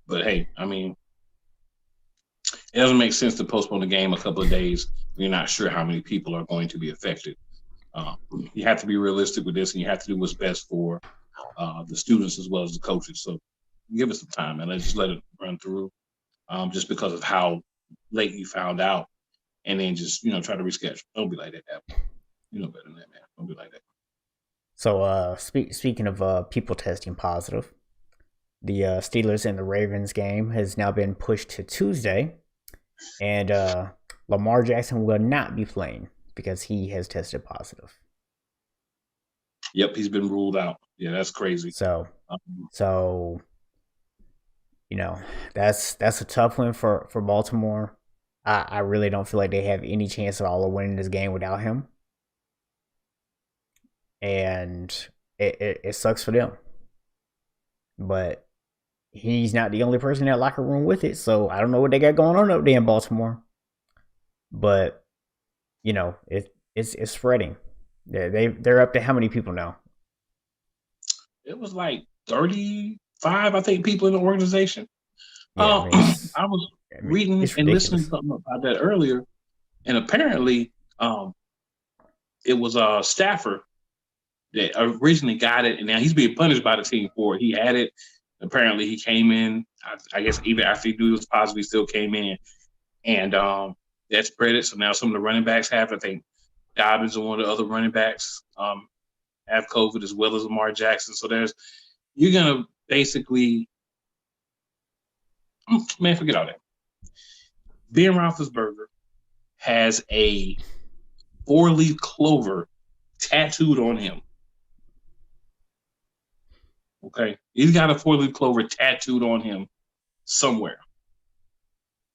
But, hey, I mean, it doesn't make sense to postpone the game a couple of days when you're not sure how many people are going to be affected. You have to be realistic with this, and you have to do what's best for the students as well as the coaches. So give us some time, and let's just let it run through just because of how late you found out, and then just, try to reschedule. Don't be like that, Apple. You know better than that, man. Don't be like that. So speaking of people testing positive, the Steelers and the Ravens game has now been pushed to Tuesday, and Lamar Jackson will not be playing because he has tested positive. Yep, he's been ruled out. Yeah, that's crazy. So that's a tough one for Baltimore. I really don't feel like they have any chance at all of winning this game without him. And it sucks for them. But he's not the only person in that locker room with it, so I don't know what they got going on up there in Baltimore. But it's spreading. They're up to how many people now? It was like 35, I think, people in the organization. Yeah, I was reading and listening to something about that earlier, and apparently, it was Stafford that originally got it, and now he's being punished by the team for it. He had it. Apparently, he came in. I guess even after he knew he was positive, he still came in, and that spread it. So now some of the running backs have it. I think Dobbins and one of the other running backs have COVID as well as Lamar Jackson. So you're going to basically, man, forget all that. Ben Roethlisberger has a 4-leaf clover tattooed on him. Okay? He's got a 4-leaf clover tattooed on him somewhere.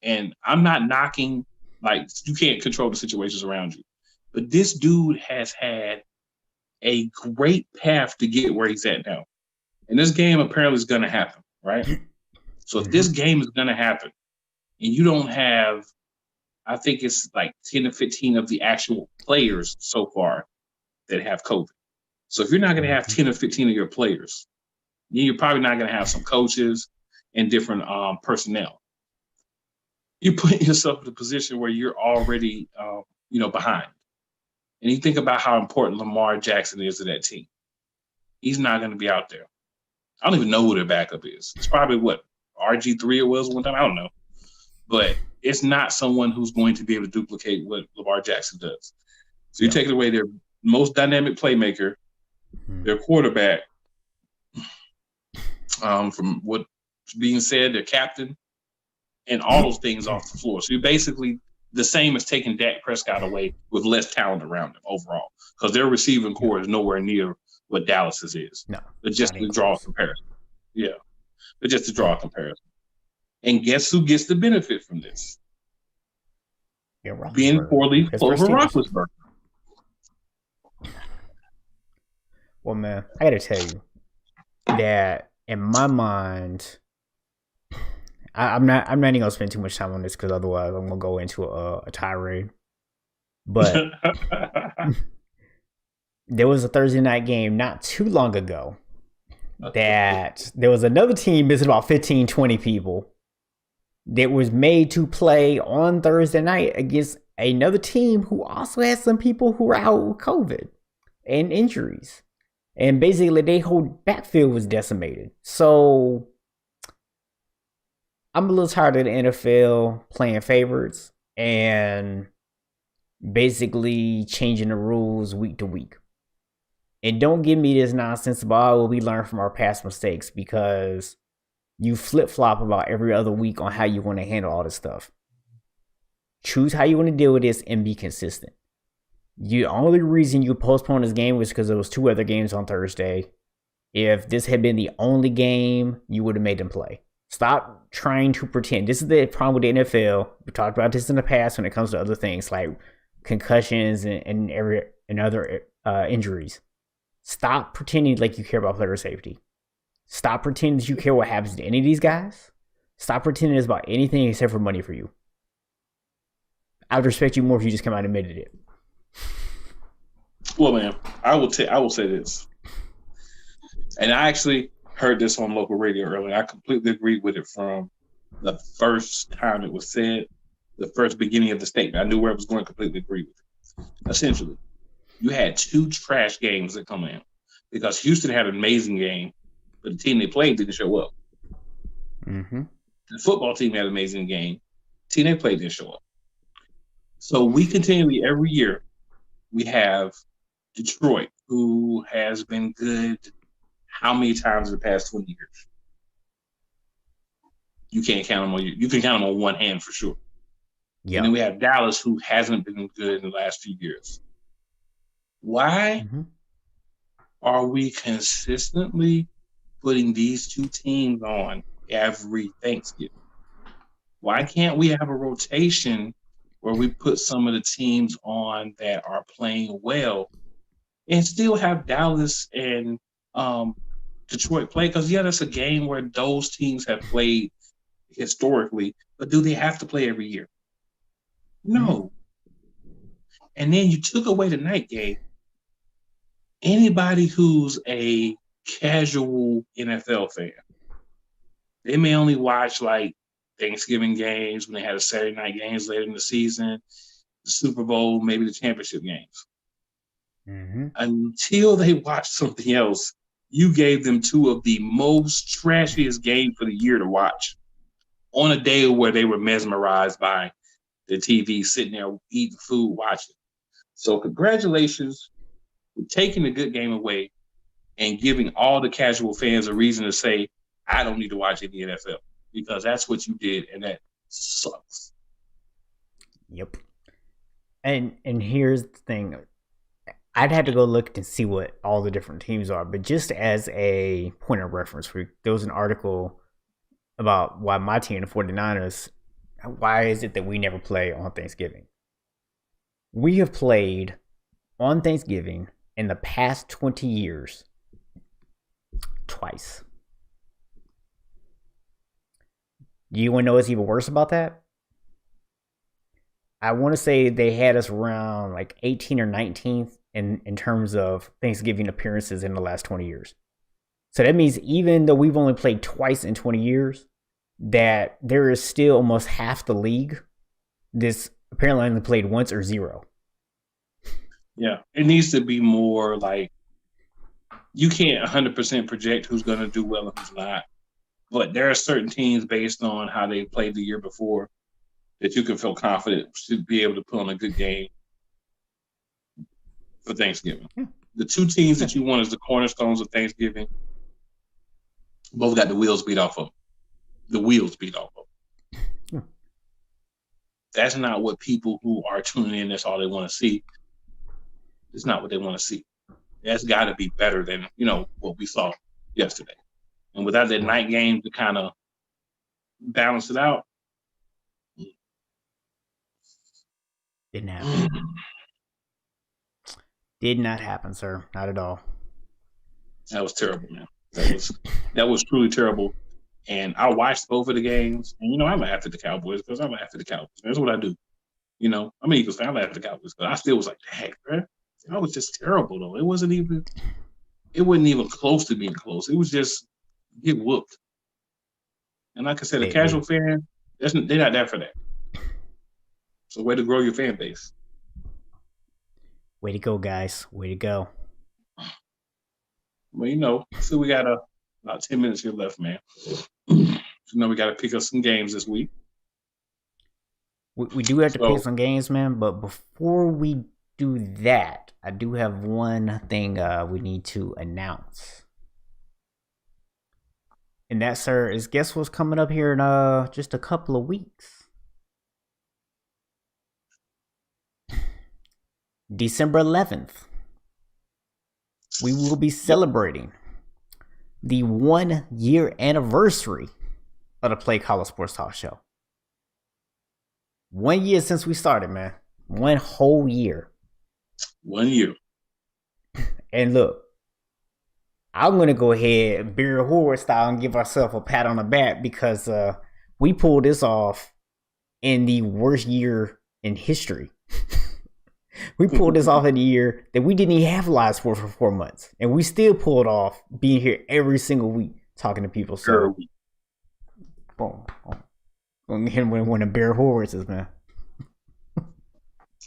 And I'm not knocking, like, you can't control the situations around you. But this dude has had a great path to get where he's at now. And this game apparently is going to happen, right? So if this game is going to happen and you don't have, I think it's like 10 to 15 of the actual players so far that have COVID. So if you're not going to have 10 or 15 of your players, then you're probably not going to have some coaches and different personnel. You put yourself in a position where you're already, behind. And you think about how important Lamar Jackson is to that team. He's not going to be out there. I don't even know who their backup is. It's probably RG3 it was one time. I don't know. But it's not someone who's going to be able to duplicate what Lamar Jackson does. So you take it away their most dynamic playmaker, their quarterback, from what's being said, their captain, and all those things off the floor. So you're basically the same as taking Dak Prescott away with less talent around him overall, because their receiving core is nowhere near what Dallas's is. No, but just to draw a comparison. Yeah, but just to draw a comparison. And guess who gets the benefit from this? Being 4-leaf clover Roethlisberger. Well, man, I got to tell you that in my mind, I'm not even gonna spend too much time on this because otherwise I'm gonna go into a tirade. But there was a Thursday night game not too long ago that there was another team missing about 15, 20 people that was made to play on Thursday night against Another team who also has some people who are out with COVID and injuries. And basically, their whole backfield was decimated. So I'm a little tired of the NFL playing favorites and basically changing the rules week to week. And don't give me this nonsense about what we learned from our past mistakes, because you flip flop about every other week on how you want to handle all this stuff. Choose how you want to deal with this and be consistent. The only reason you postponed this game was because there was 2 other games on Thursday. If this had been the only game, you would have made them play. Stop trying to pretend. This is the problem with the NFL. We talked about this in the past when it comes to other things like concussions and other injuries. Stop pretending like you care about player safety. Stop pretending that you care what happens to any of these guys. Stop pretending it's about anything except for money for you. I would respect you more if you just come out and admitted it. Well, man, I will say this, and I actually heard this on local radio earlier. I completely agreed with it from the first time it was said, the first beginning of the statement. I knew where it was going. Completely agreed with it. Essentially, you had 2 trash games that come in because Houston had an amazing game, but the team they played didn't show up. Mm-hmm. The football team had an amazing game. The team they played didn't show up. So we continually, every year, we have Detroit, who has been good how many times in the past 20 years? You can't count them on you can count them on one hand for sure. Yep. And then we have Dallas, who hasn't been good in the last few years. Why are we consistently putting these 2 teams on every Thanksgiving? Why can't we have a rotation where we put some of the teams on that are playing well and still have Dallas and Detroit play? Because, yeah, that's a game where those teams have played historically, but do they have to play every year? No. And then you took away the night game. Anybody who's a casual NFL fan, they may only watch like Thanksgiving games when they had a Saturday night games later in the season, the Super Bowl, maybe the championship games. Until they watch something else, you gave them 2 of the most trashiest games for the year to watch on a day where they were mesmerized by the TV, sitting there eating food, watching. So congratulations for taking a good game away and giving all the casual fans a reason to say, I don't need to watch any NFL, because that's what you did, and that sucks. Yep. And here's the thing. I'd have to go look and see what all the different teams are, but just as a point of reference, there was an article about why my team, the 49ers, why is it that we never play on Thanksgiving? We have played on Thanksgiving in the past 20 years twice. You want to know what's even worse about that? I want to say they had us around like 18 or 19th in terms of Thanksgiving appearances in the last 20 years. So that means even though we've only played twice in 20 years, that there is still almost half the league this apparently only played once or 0. Yeah, it needs to be more like, you can't 100% project who's going to do well and who's not. But there are certain teams based on how they played the year before that you can feel confident to be able to put on a good game for Thanksgiving. The 2 teams that you want as the cornerstones of Thanksgiving both got the wheels beat off of them. That's not what people who are tuning in, that's all they want to see. It's not what they want to see. That's got to be better than, what we saw yesterday. And without that night game to kind of balance it out. Didn't happen. Did not happen, sir. Not at all. That was terrible, man. That was truly terrible. And I watched both of the games. And, I laughed at the Cowboys because I laughed at the Cowboys. That's what I do. I'm an Eagles fan. I laughed at the Cowboys. But I still was like, dang, man. That was just terrible, though. It wasn't even close to being close. It was just get whooped. And like I said, a casual fan, they're not there for that. So way to grow your fan base. Way to go, guys. Way to go. Well, I see we got about 10 minutes here left, man. So we got to pick up some games this week. We do have to pick some games, man. But before we do that, I do have one thing we need to announce. And that, sir, is guess what's coming up here in just a couple of weeks? December 11th. We will be celebrating the 1 year anniversary of the Play College Sports Talk Show. 1 year since we started, man. 1 whole year. 1 year. And look, I'm going to go ahead Barry Howard style and give ourselves a pat on the back because we pulled this off in the worst year in history. We pulled this off in a year that we didn't even have live sports for 4 months. And we still pulled off being here every single week talking to people. So, boom. I'm hitting one of Barry Howard's, man.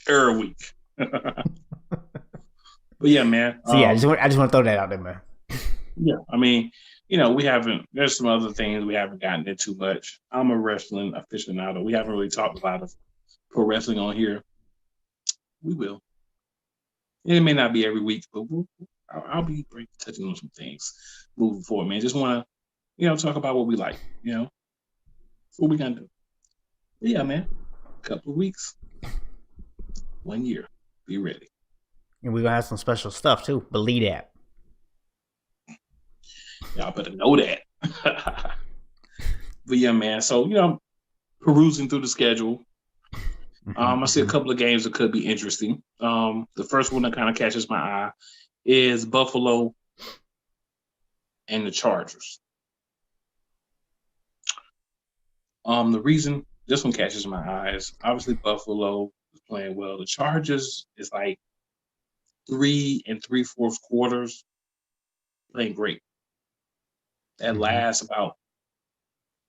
Every week. But yeah, man. So yeah, I just want to throw that out there, man. Yeah, I mean, there's some other things we haven't gotten into much. I'm a wrestling aficionado. We haven't really talked a lot of pro wrestling on here. We will. It may not be every week, but I'll be touching on some things moving forward, man. Just want to, talk about what we like, what we gonna do. But yeah, man. A couple of weeks. 1 year. Be ready. And we're going to have some special stuff, too. Believe that. Y'all better know that. But yeah, man. So, perusing through the schedule. I see a couple of games that could be interesting. The first one that kind of catches my eye is Buffalo and the Chargers. The reason this one catches my eye is obviously Buffalo is playing well. The Chargers is like 3 3/4 quarters playing great. That lasts about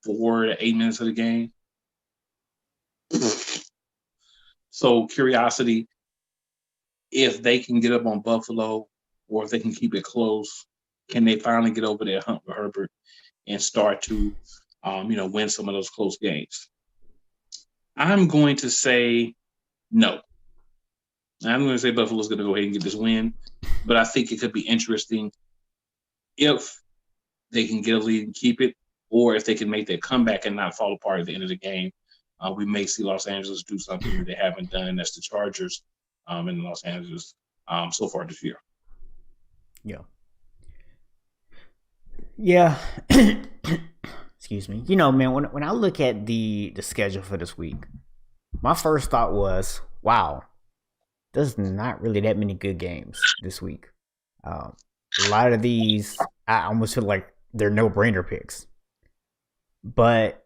4 to 8 minutes of the game. So curiosity, if they can get up on Buffalo or if they can keep it close, can they finally get over their hump with Herbert and start to, win some of those close games? I'm going to say no. I'm going to say Buffalo's going to go ahead and get this win, but I think it could be interesting if they can get a lead and keep it, or if they can make their comeback and not fall apart at the end of the game. We may see Los Angeles do something that they haven't done. That's the Chargers in Los Angeles so far this year. Yeah. Yeah. Excuse me. Man, when I look at the schedule for this week, my first thought was, wow, there's not really that many good games this week. A lot of these, I almost feel like they're no-brainer picks. But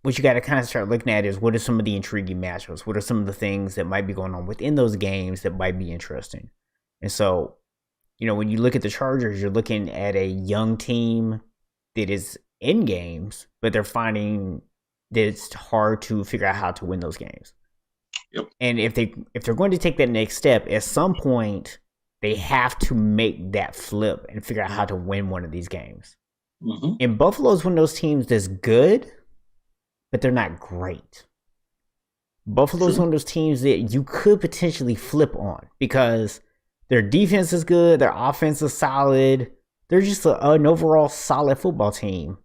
what you got to kind of start looking at is what are some of the intriguing matchups? What are some of the things that might be going on within those games that might be interesting? And so, when you look at the Chargers, you're looking at a young team that is in games, but they're finding that it's hard to figure out how to win those games. Yep. And if they're going to take that next step, at some point they have to make that flip and figure out how to win one of these games. Mm-hmm. And Buffalo's one of those teams that's good, but they're not great. Buffalo's one of those teams that you could potentially flip on because their defense is good, their offense is solid. They're just an overall solid football team,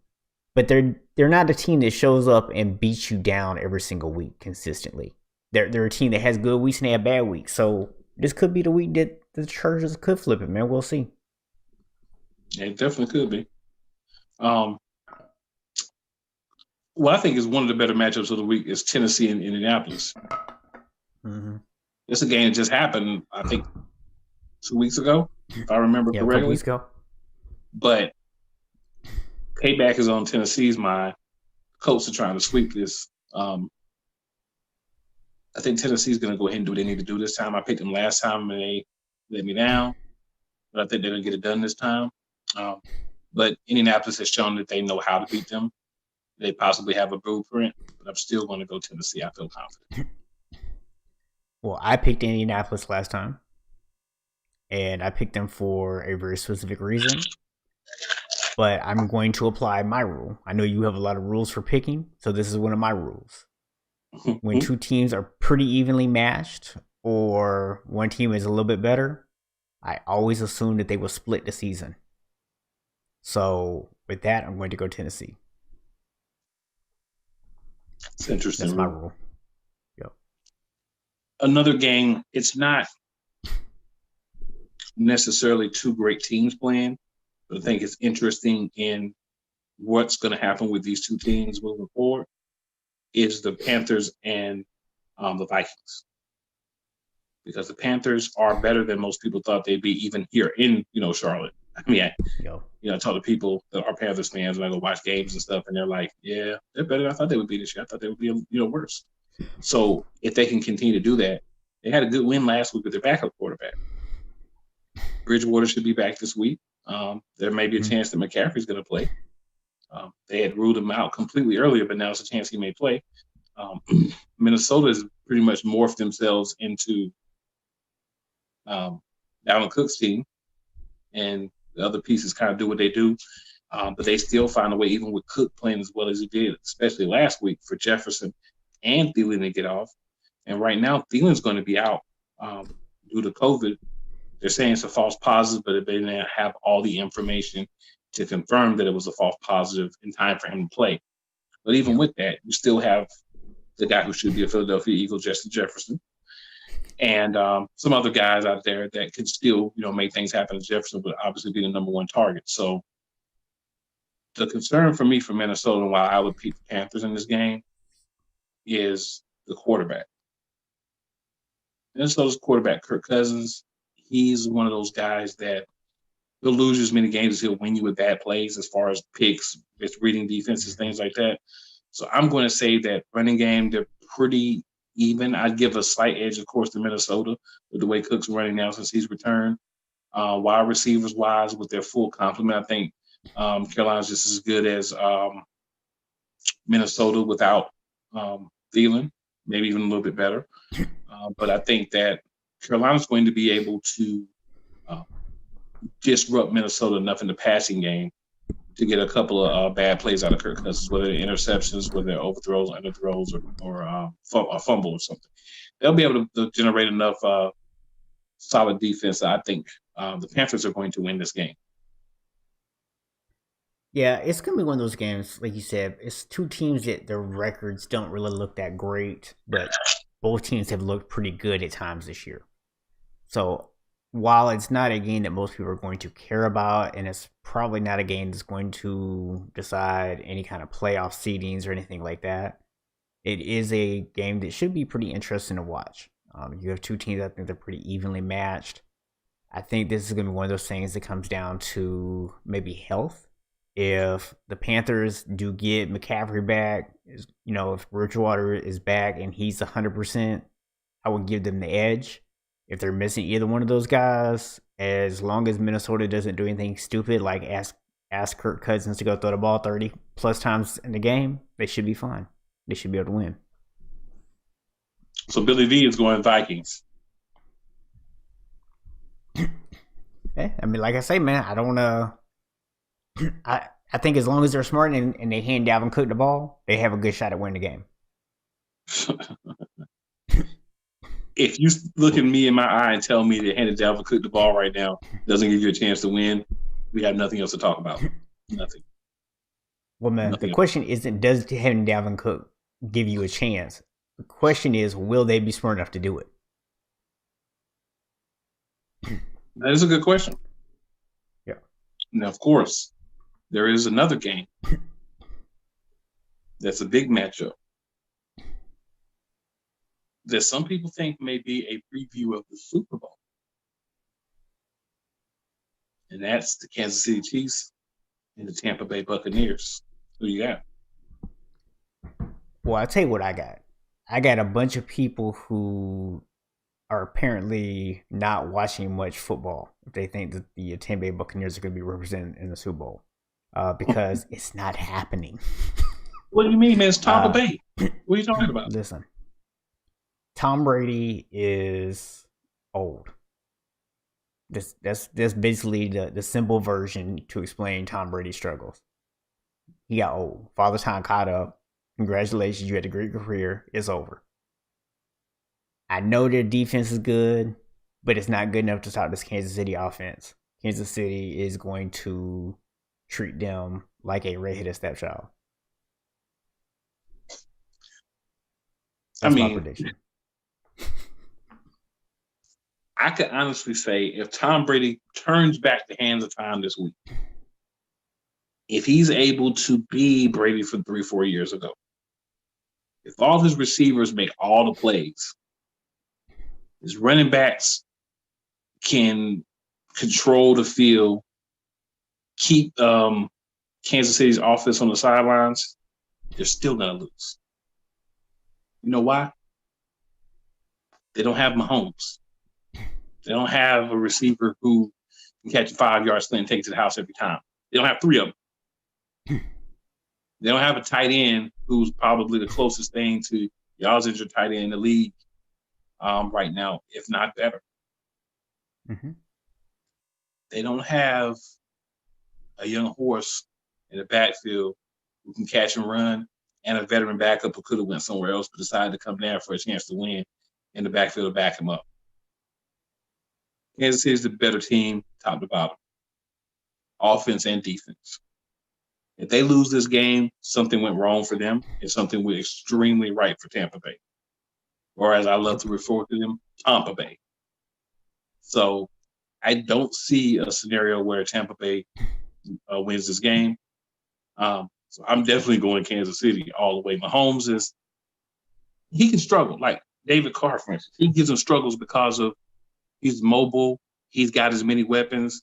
but they're not a team that shows up and beats you down every single week consistently. They're a team that has good weeks and they have bad weeks. So this could be the week that the Chargers could flip it, man. We'll see. Yeah, it definitely could be. What I think is one of the better matchups of the week is Tennessee and Indianapolis. Mm-hmm. It's a game that just happened, I think, 2 weeks ago, if I remember correctly. A couple weeks ago. But payback is on Tennessee's mind. Colts are trying to sweep this. I think Tennessee's going to go ahead and do what they need to do this time. I picked them last time and they let me down, but I think they're going to get it done this time. But Indianapolis has shown that they know how to beat them. They possibly have a blueprint, but I'm still going to go Tennessee. I feel confident. Well, I picked Indianapolis last time, and I picked them for a very specific reason. But I'm going to apply my rule. I know you have a lot of rules for picking, so this is one of my rules. When two teams are pretty evenly matched, or one team is a little bit better, I always assume that they will split the season. So with that, I'm going to go Tennessee. It's interesting. That's my rule. Yep. Another game, it's not necessarily two great teams playing, but I think it's interesting in what's going to happen with these two teams moving forward is the Panthers and the Vikings. Because the Panthers are better than most people thought they'd be, even here in, Charlotte. I mean, I talk to people that are Panthers fans when I go watch games and stuff, and they're like, yeah, they're better than I thought they would be this year. I thought they would be, worse. So if they can continue to do that, they had a good win last week with their backup quarterback. Bridgewater should be back this week. There may be a chance that McCaffrey's going to play. They had ruled him out completely earlier, but now there's a chance he may play. Minnesota has pretty much morphed themselves into Dalvin Cook's team, and the other pieces kind of do what they do. But they still find a way, even with Cook playing as well as he did, especially last week, for Jefferson and Thielen to get off. And right now, Thielen's going to be out due to COVID. They're saying it's a false positive, but they didn't have all the information to confirm that it was a false positive in time for him to play. But even with that, you still have the guy who should be a Philadelphia Eagle, Justin Jefferson, and some other guys out there that could still, make things happen. Jefferson would obviously be the number one target. So the concern for me for Minnesota, and why I would pick the Panthers in this game, is the quarterback. Minnesota's quarterback, Kirk Cousins, he's one of those guys that he'll lose as many games as he'll win you with bad plays as far as picks, it's reading defenses, things like that. So I'm going to say that running game, they're pretty even. I'd give a slight edge, of course, to Minnesota with the way Cook's running now since he's returned. Wide receivers wise, with their full complement, I think Carolina's just as good as Minnesota without Thielen, maybe even a little bit better. But I think that Carolina's going to be able to disrupt Minnesota enough in the passing game to get a couple of bad plays out of Kirk Cousins, whether they're interceptions, whether they're overthrows, underthrows, or a fumble or something. They'll be able to generate enough solid defense that I think the Panthers are going to win this game. Yeah, it's going to be one of those games, like you said, it's two teams that their records don't really look that great, but both teams have looked pretty good at times this year. So while it's not a game that most people are going to care about, and it's probably not a game that's going to decide any kind of playoff seedings or anything like that, it is a game that should be pretty interesting to watch. You have two teams, I think they're pretty evenly matched. I think this is going to be one of those things that comes down to maybe health. If the Panthers do get McCaffrey back, if Bridgewater is back and he's 100%, I would give them the edge. If they're missing either one of those guys, as long as Minnesota doesn't do anything stupid like ask Kirk Cousins to go throw the ball 30 plus times in the game, they should be fine. They should be able to win. So Billy V is going Vikings. Hey, I mean, like I say, man, I don't I think as long as they're smart and they hand Dalvin Cook the ball, they have a good shot at winning the game. If you look at me in my eye and tell me that handing Dalvin Cook the ball right now doesn't give you a chance to win, we have nothing else to talk about. Nothing. Well, man, the question isn't does having Dalvin Cook give you a chance? The question is, will they be smart enough to do it? That is a good question. Yeah. Now, of course, there is another game that's a big matchup that some people think may be a preview of the Super Bowl. And that's the Kansas City Chiefs and the Tampa Bay Buccaneers. Who you got? Well, I'll tell you what I got. I got a bunch of people who are apparently not watching much football if they think that the Tampa Bay Buccaneers are going to be represented in the Super Bowl. Because it's not happening. What do you mean, man? It's Tampa Bay. What are you talking about? Listen. Tom Brady is old. That's basically the simple version to explain Tom Brady's struggles. He got old. Father Time caught up. Congratulations, you had a great career. It's over. I know their defense is good, but it's not good enough to stop this Kansas City offense. Kansas City is going to treat them like a redheaded stepchild. That's my prediction. I could honestly say if Tom Brady turns back the hands of time this week, if he's able to be Brady for 3-4 years ago, if all his receivers make all the plays, his running backs can control the field, keep Kansas City's offense on the sidelines, they're still going to lose. You know why? They don't have Mahomes. They don't have a receiver who can catch a 5-yard slant and take it to the house every time. They don't have 3 of them. They don't have a tight end who's probably the closest thing to y'all's injured tight end in the league right now, if not better. Mm-hmm. They don't have a young horse in the backfield who can catch and run, and a veteran backup who could have went somewhere else but decided to come down for a chance to win in the backfield to back him up. Kansas City is the better team, top to bottom, offense and defense. If they lose this game, something went wrong for them, and something went extremely right for Tampa Bay, or as I love to refer to them, Tampa Bay. So I don't see a scenario where Tampa Bay wins this game. So I'm definitely going Kansas City all the way. Mahomes he can struggle. Like David Carr, for instance, he gives him struggles because of he's mobile, he's got as many weapons,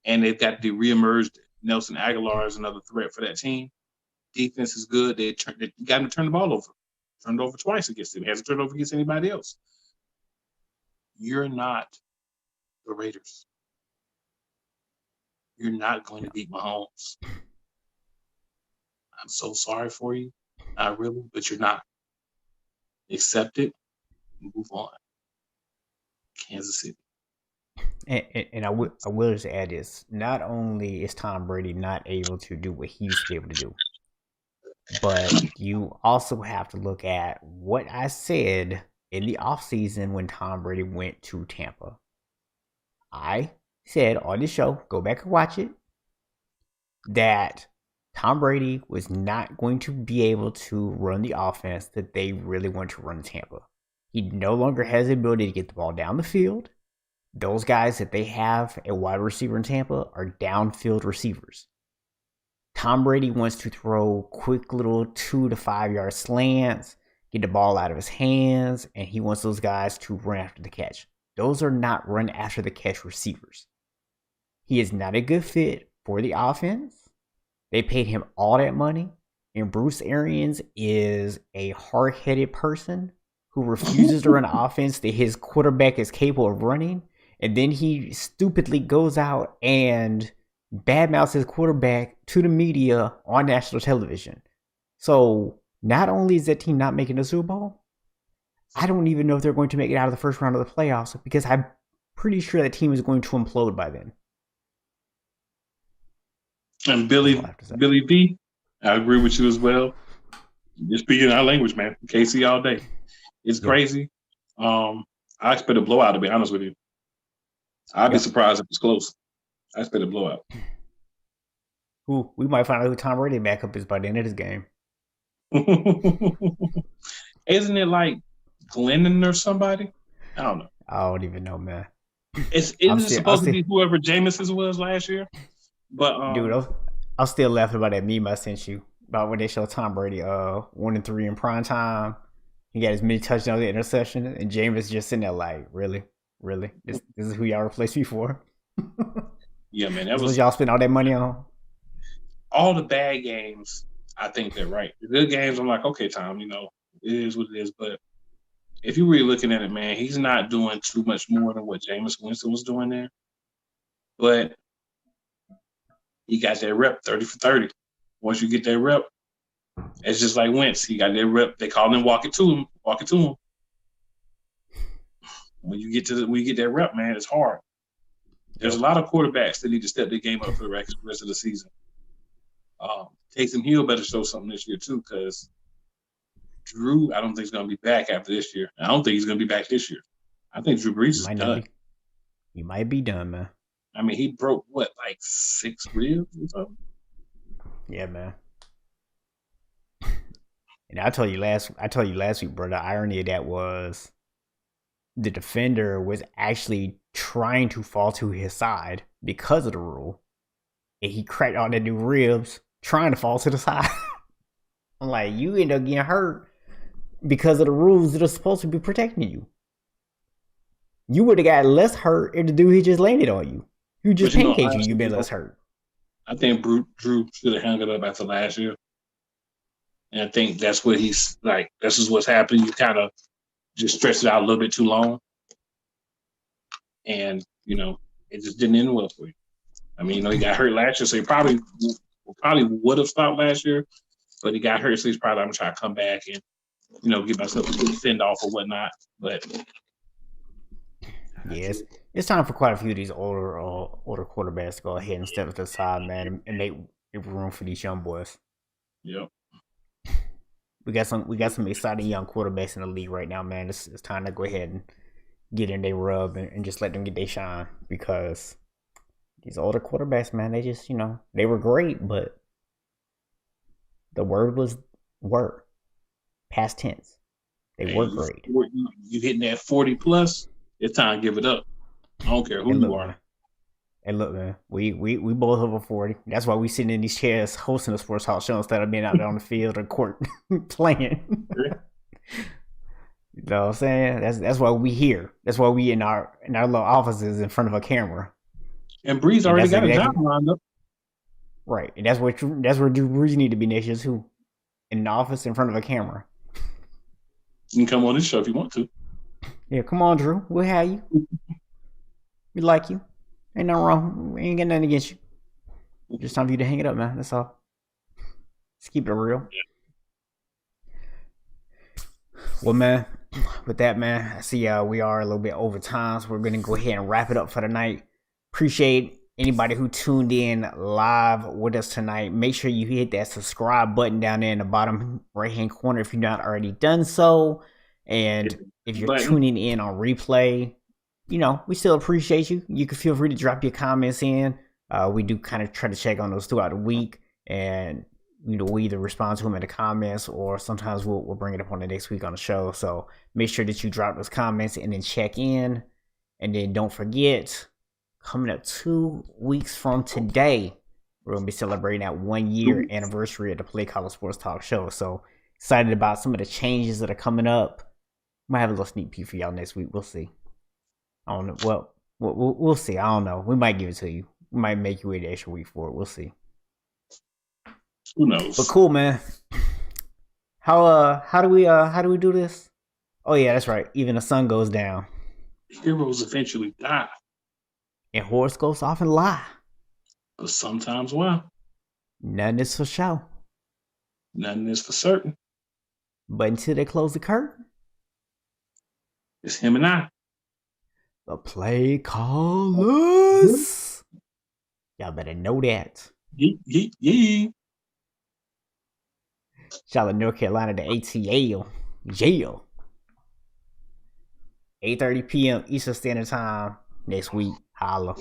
and they've got the reemerged Nelson Aguilar is another threat for that team. Defense is good. They got him to turn the ball over. Turned over twice against him. He hasn't turned over against anybody else. You're not the Raiders. You're not going to beat Mahomes. I'm so sorry for you. Not really, but you're not. Accept it and move on. Kansas City. And I will just add this. Not only is Tom Brady not able to do what he used to be able to do, but you also have to look at what I said in the offseason when Tom Brady went to Tampa. I said on the show, go back and watch it, that Tom Brady was not going to be able to run the offense that they really want to run in Tampa. He no longer has the ability to get the ball down the field. Those guys that they have at wide receiver in Tampa are downfield receivers. Tom Brady wants to throw quick little 2 to 5 yard slants, get the ball out of his hands, and he wants those guys to run after the catch. Those are not run after the catch receivers. He is not a good fit for the offense. They paid him all that money, and Bruce Arians is a hard-headed person who refuses to run an offense that his quarterback is capable of running, and then he stupidly goes out and badmouths his quarterback to the media on national television. So not only is that team not making the Super Bowl, I don't even know if they're going to make it out of the first round of the playoffs because I'm pretty sure that team is going to implode by then. And Billy V, I agree with you as well. You're speaking our language, man. KC all day. It's crazy. I expect a blowout, to be honest with you. I'd be surprised if it's close. I expect a blowout. We might find out who Tom Brady backup is by the end of this game. Isn't it like Glennon or somebody? I don't know. I don't even know, man. Isn't it supposed to be whoever Jameson was last year? But dude, I'm still laughing about that meme I sent you about when they showed Tom Brady 1-3 in prime time. He got as many touchdowns and interception, and Jameis just sitting there like, really? This is who y'all replaced me for? Yeah, man. That was what y'all spent all that money on. All the bad games, I think they're right. The good games, I'm like, okay, Tom, it is what it is. But if you're really looking at it, man, he's not doing too much more than what Jameis Winston was doing there. But he got that rep 30 for 30. Once you get that rep, it's just like Wentz. He got that rep. They call him walk it to him. when you get that rep, man, it's hard. There's a lot of quarterbacks that need to step their game up for the rest of the season. Taysom Hill better show something this year too, because Drew, I don't think he's going to be back after this year. I don't think he's going to be back this year. I think Drew Brees is done. He might be done, man. I mean, he broke what, like 6 ribs or something? Yeah, man. And I told you last week, bro. The irony of that was the defender was actually trying to fall to his side because of the rule, and he cracked all the new ribs trying to fall to the side. I'm like, you end up getting hurt because of the rules that are supposed to be protecting you. You would have got less hurt if the dude he just landed on you. You just pancaked you. You've been less hurt. I think Drew should have hung it up after last year. And I think that's what he's like. This is what's happened. You kind of just stretched it out a little bit too long. And, it just didn't end well for you. I mean, he got hurt last year, so he probably would have stopped last year. But he got hurt, so he's probably going to try to come back and, give myself a good send-off or whatnot. But yes, it's time for quite a few of these older quarterbacks to go ahead and step to the side, man, and make room for these young boys. Yep. We got some exciting young quarterbacks in the league right now, man. It's time to go ahead and get in their rub and just let them get their shine, because these older quarterbacks, man, they just, they were great, but the word was past tense. They were great. You hitting that 40 plus, it's time to give it up. I don't care who you are. Man. Hey, look, man, we both over 40. That's why we sitting in these chairs hosting a sports talk show instead of being out there on the field or court playing. You know what I'm saying? That's why we here. That's why we in our little offices in front of a camera. And Breeze already got a job lined up. Right, and that's where Drew Brees need to be next year too, in the office in front of a camera. You can come on this show if you want to. Yeah, come on, Drew. We'll have you. We like you. Ain't nothing wrong. We ain't got nothing against you. Just time for you to hang it up, man. That's all. Let's keep it real. Yeah. Well, man, with that, man, I see we are a little bit over time, so we're going to go ahead and wrap it up for the night. Appreciate anybody who tuned in live with us tonight. Make sure you hit that subscribe button down there in the bottom right-hand corner if you've not already done so. And if you're tuning in on replay, we still appreciate you. You can feel free to drop your comments in. We do kind of try to check on those throughout the week, and we either respond to them in the comments, or sometimes we'll bring it up on the next week on the show. So make sure that you drop those comments and then check in. And then don't forget, coming up 2 weeks from today, we're going to be celebrating that 1 year anniversary of the Play College Sports Talk Show. So excited about some of the changes that are coming up. Might have a little sneak peek for y'all next week. We'll see. I don't know. Well, we'll see. I don't know. We might give it to you. We might make you wait an extra week for it. We'll see. Who knows? But cool, man. How do we do this? Oh yeah, that's right. Even the sun goes down. Heroes eventually die. And horoscopes often lie. But sometimes why? Nothing is for show. Nothing is for certain. But until they close the curtain, it's him and I. The play callers. Y'all better know that. Yeah. Charlotte, North Carolina, the ATL. Jail. 8:30 p.m. Eastern Standard Time next week. Holla.